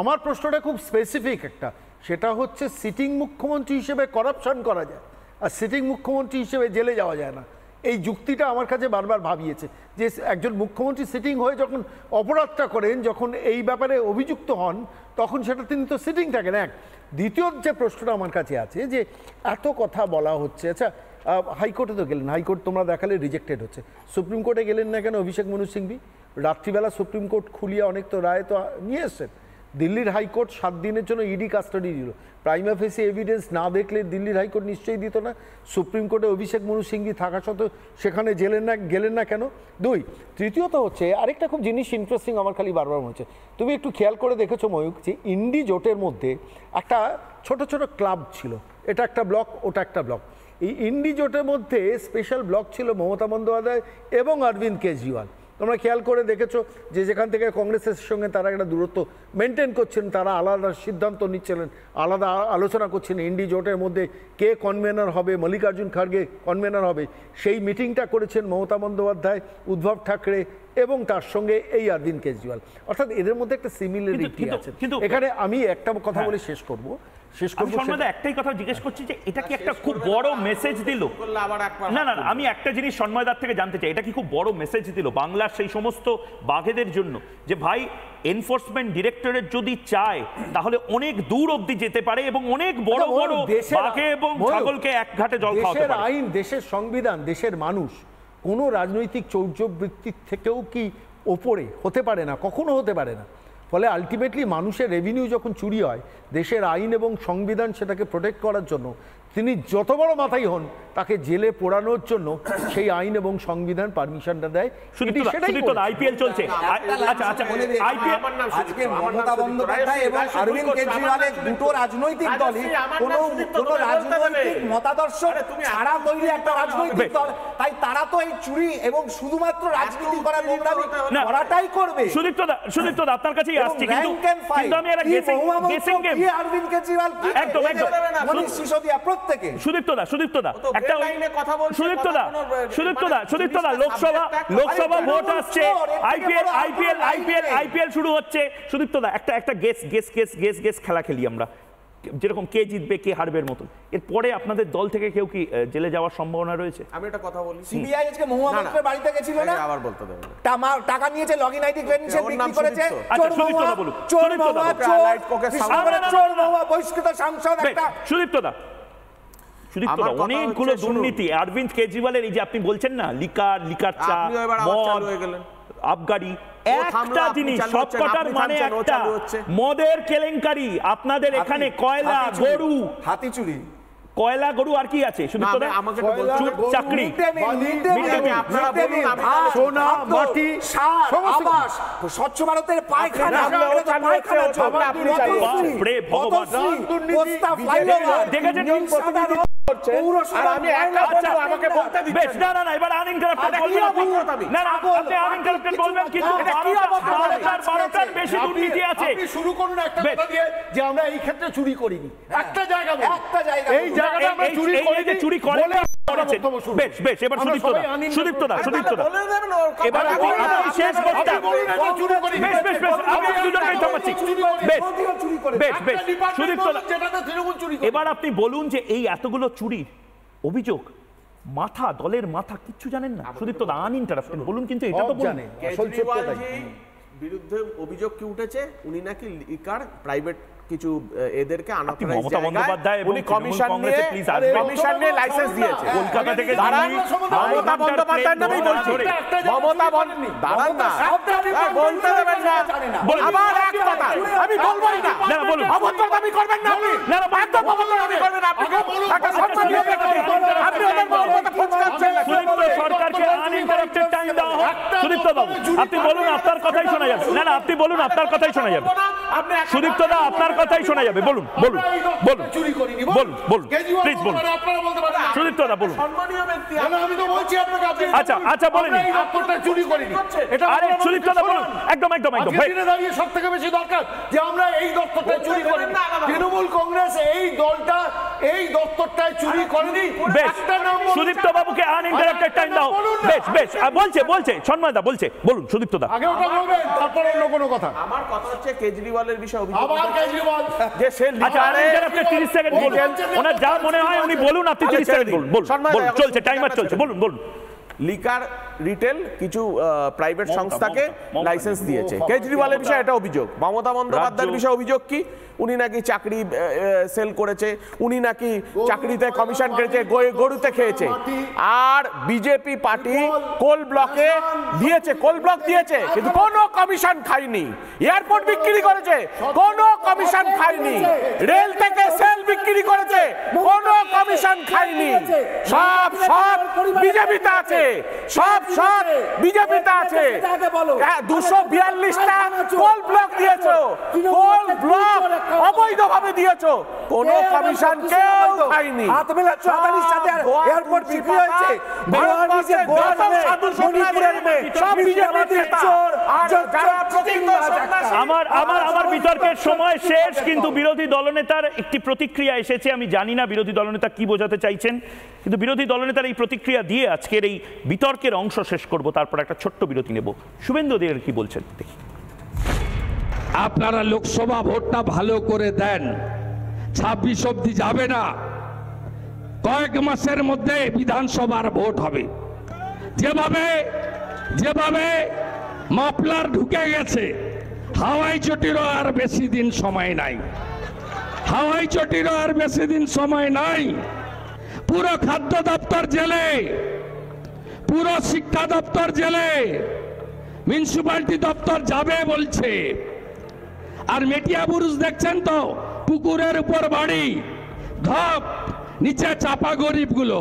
আমার প্রশ্নটা খুব স্পেসিফিক একটা, সেটা হচ্ছে সিটিং মুখ্যমন্ত্রী হিসেবে করাপশন করা যায় আর সিটিং মুখ্যমন্ত্রী হিসেবে জেলে যাওয়া যায় না। এই যুক্তিটা আমার কাছে বারবার ভাবিয়েছে যে একজন মুখ্যমন্ত্রী সিটিং হয়ে যখন অপরাধটা করেন, যখন এই ব্যাপারে অভিযুক্ত হন, তখন সেটা তিনি তো সিটিং থাকেন। এক দ্বিতীয় যে প্রশ্নটা আমার কাছে আছে, যে এত কথা বলা হচ্ছে, আচ্ছা হাইকোর্টে তো গেলেন, হাইকোর্ট তোমরা দেখালে রিজেক্টেড হচ্ছে, সুপ্রিম কোর্টে গেলেন না কেন অভিষেক মনু সিংভি? রাত্রিবেলা সুপ্রিম কোর্ট খুলিয়ে অনেক তো রায় তো নিয়ে এসছেন। দিল্লির হাইকোর্ট 7 দিনের জন্য ইডি কাস্টাডি দিল। প্রাইমা ফেসি এভিডেন্স না দেখলে দিল্লির হাইকোর্ট নিশ্চয়ই দিত না। সুপ্রিম কোর্টে অভিষেক মনু সিংভি থাকা সত্ত্বেও সেখানে গেলেন না কেন? 2, তৃতীয়ত হচ্ছে আরেকটা খুব জিনিস ইন্টারেস্টিং আমার খালি বারবার মনে হচ্ছে, তুমি একটু খেয়াল করে দেখেছো ময়ূক, যে ইন্ডি জোটের মধ্যে একটা ছোট ছোট ক্লাব ছিল, এটা একটা ব্লক, ওটা একটা ব্লক। এই ইন্ডি জোটের মধ্যে স্পেশাল ব্লক ছিল মমতা বন্দ্যোপাধ্যায় এবং অরবিন্দ কেজরিওয়াল। তোমরা খেয়াল করে দেখেছো যে যেখান থেকে কংগ্রেসের সঙ্গে তারা একটা দূরত্ব মেনটেন করছেন, তারা আলাদা সিদ্ধান্ত নিচ্ছিলেন, আলাদা আলোচনা করছেন ইন্ডি জোটের মধ্যে কে কনভেনার হবে, মল্লিকার্জুন খাড়গে কনভেনার হবে, সেই মিটিংটা করেছেন মমতা বন্দ্যোপাধ্যায়, উদ্ধব ঠাকরে এবং তার সঙ্গে এই অরবিন্দ কেজরিওয়াল। অর্থাৎ এদের মধ্যে একটা সিমিলারিটি আছে। এখানে আমি একটা কথা বলে শেষ করব। একটাই কথা জিজ্ঞেস করছি যে এটা কি একটা খুব বড় মেসেজ দিল? না, আমি একটা জিনিস সন্ময়দার থেকে জানতে চাই, এটা কি খুব বড় মেসেজ দিল বাংলার সেই সমস্ত বাঘেদের জন্য যে ভাই এনফোর্সমেন্ট ডিরেক্টরেট যদি চায় তাহলে অনেক দূর অবধি যেতে পারে এবং অনেক বড় বড় বাঘে এবং ছাগলকে এক ঘাটে জল খাওয়াতে পারে? দেশের আইন, দেশের সংবিধান, দেশের মানুষ কোনো রাজনৈতিক চৌর্যবৃত্তির থেকেও কি ওপরে হতে পারে না, কখনো হতে পারে না। ফলে আলটিমেটলি মানুষের রেভিনিউ যখন চুরি হয়, দেশের আইন এবং সংবিধান সেটাকে প্রোটেক্ট করার জন্য তিনি যত বড় মাথাই হন তাকে জেলে পোড়ানোর জন্য সেই আইন এবং সংবিধান পারমিশনটা দেয়। আইপিএল চলছে, আজকে মমতা বন্দ্যোপাধ্যায় এবং অরবিন্দ কেজরিওয়ালের দুটো রাজনৈতিক দলই কোনো রাজনৈতিক মতাদর্শ ছাড়া তৈরি একটা রাজনৈতিক দল, তাই তারা তো এই চুরি এবং শুধুমাত্র রাজনীতি করার নোংরামি করাটাই করবে। সুদীপ্ত দা আপনার কাছেই আসছে, কিন্তু আমি একটা গেসিং গেম, অরবিন্দ কেজরিওয়াল একদম মনীষ সিসোদিয়া প্রত্যেকে। সুদীপ্ত দা একটা সুদীপ্ত দা লোকসভা ভোট আসছে, আইপিএল শুরু হচ্ছে। সুদীপ্ত দা একটা গেস খেলা খেলি আমরা, যেরকম কে জিতবে কে হারবের মতন। এরপরে আপনাদের দল থেকে কেউ কি জেলে যাওয়ার সম্ভাবনা রয়েছে? আমি একটা কথা বলি, সিবিআই আজকে মহুয়া মৈত্রের বাড়িতে গেছিল না, আবার বলতে দেবেন, টাকা নিয়েছে, লগইন আইডি ক্রেডেনশিয়াল বিক্রি করেছে। বহিষ্কৃত সাংসদ একটা। সুদীপ্ত দা অনেকগুলো দুর্নীতি অরবিন্দ কেজরিওয়ালের, এই যে আপনি বলছেন না লিকার চা, মদ, আবগারি, একটা জিনিস সবকটার মানে একটা মদের কেলেঙ্কারি। আপনাদের এখানে কয়লা, গরু, হাতি চুরি, কয়লা, গরু, আর কি আছে? চাকরি, স্বচ্ছ ভারতের পায়খানা, শুরু করুন একটা কথা দিয়ে যে আমরা এই ক্ষেত্রে চুরি করিনি, একটা জায়গা এই জায়গাটা আমরা চুরি করে বেশ এবার সুদীপ্ত দা এবার শেষ কথা, এবার আপনি বলুন যে এই এতগুলো চুরির অভিযোগ, দলের মাথা কিচ্ছু জানেন না? সুদীপ্ত দা আনইন্টারাপ্টেড বলুন, কিন্তু এটা তো জানেন বিরুদ্ধে অভিযোগ কি উঠেছে, উনি নাকি লিকার প্রাইভেট কিছু এদেরকে মমতা বন্দ্যোপাধ্যায় উনি কমিশন নিয়ে লাইসেন্স দিয়েছে কলকাতা থেকে। মমতা বন্দ্যোপাধ্যায়ের নামেই বলছি, মমতা দাঁড়ান না, বলতে দেবেন না। আবার এক কথা আমি বলবোই না, অভদ্র দাবি করবেন না, একদম অভদ্র দাবি করবেন না। আপনি একটা সম্মান দিয়ে আপনি ওদের মহব্বতে ফুসকাচ্ছেন। সরকারকে আনইন্টারাপ্টেড টাইম দেওয়া হোক। সুদীপ্ত বাবু আপনি বলুন, আপনার কথাই শোনা যাবে। না আপনি বলুন, আপনার কথাই শোনা যাবে। সুদীপ্ত দা আপনার কথাই শোনা যাবে, বলুন প্লিজ বলুন। সুদীপ্ত দা বলুন। আমি তো বলছি আপনাকে, আচ্ছা বলেন, চুরি করিনি, এটা আরে সুদীপ্ত দা বলুন, একদম দাঁড়িয়ে সব থেকে বেশি দরকার যে আমরা এই দপ্তরটা চুরি করিনি। তৃণমূল কংগ্রেস এই দপ্তরটায় চুরি করেনি। সুদীপ্ত বাবুকে আনইন্টারাপ্টেড টাইম দাও। বেশ বলছে সন্ময়দা বলছে, বলুন সুদীপ্ত দা। আগে ওটা বলবেন, তারপর অন্য কোনো কথা। আমার কথা হচ্ছে কেজরিওয়ালের বিষয়ে অভিযোগ, আবার কেজরিওয়াল যে সে আনইন্টারাপ্টেড 30 সেকেন্ড বলুন, ওনার যা মনে হয় উনি বলুন, আপনি 30 সেকেন্ড বলুন। চলছে, টাইমার চলছে, বলুন। লিকার রিটেল কিছু প্রাইভেট সংস্থাকে লাইসেন্স দিয়েছে, কেজরিওয়ালের বিষয়ে এটা অভিযোগ। মমতা বন্দ্যোপাধ্যায়ের বিষয়ে অভিযোগ কি, উনি নাকি চাকরি সেল করেছে, উনি নাকি চাকরিতে কমিশন করেছে, গরুতে খেয়েছে। আর বিজেপি পার্টি কোল ব্লকে দিয়েছে, কোল ব্লক দিয়েছে, কিন্তু কোনো কমিশন খায়নি। এয়ারপোর্ট বিক্রি করেছে, কোনো কমিশন খায়নি। রেল থেকে সেল বিক্রি করেছে, কোনো কমিশন খায়নি। সব বিজেপিতে আছে, সব বিজেপিতে আছে। 242টা কোল ব্লক দিয়েছো, কোল ব্লক অবৈধভাবে দিয়েছো, কোনো কমিশন কেউ খায়নি। হাত মেলাচ্ছ আদানির সাথে, এয়ারপোর্ট বিক্রি হয়েছে। গোয়ানি যে গোয়াতে মণিপুরের মেয়ে, সব বিজেপির চোর। আমার বিতর্কের সময় শেষ, কিন্তু বিরোধী দলনেতার একটি প্রতিক্রিয়া এসেছে। আমি জানি না বিরোধী দলনেতা কি বোঝাতে চাইছেন, কিন্তু বিরোধী দলনেতার এই প্রতিক্রিয়া দিয়ে আজকের এই বিতর্কের অংশ শেষ করব, তারপর একটা ছোট্ট বিরতি নেব। শুভেন্দু অধিকারী কি বলছেন দেখি। আপনারা লোকসভা ভোটটা ভালো করে দেন, 26 অবধি যাবে না, কয়েক মাসের মধ্যে বিধানসভার ভোট হবে। যেভাবে মাফলার ঢুকে গেছে, হাওয়াই চটিরও আর বেশি দিন সময় নাই, হাওয়াই চটিরও আর বেশি দিন সময় নাই। পুরো খাদ্য দপ্তর জেলে, পুরো শিক্ষা দপ্তর জেলে, মিউনিসিপ্যালিটি দপ্তর যাবে বলছে। আর মেটিয়া বুরুজ দেখছেন তো, পুকুরের উপর বাড়ি, ধপ নিচে চাপা গরিবগুলো।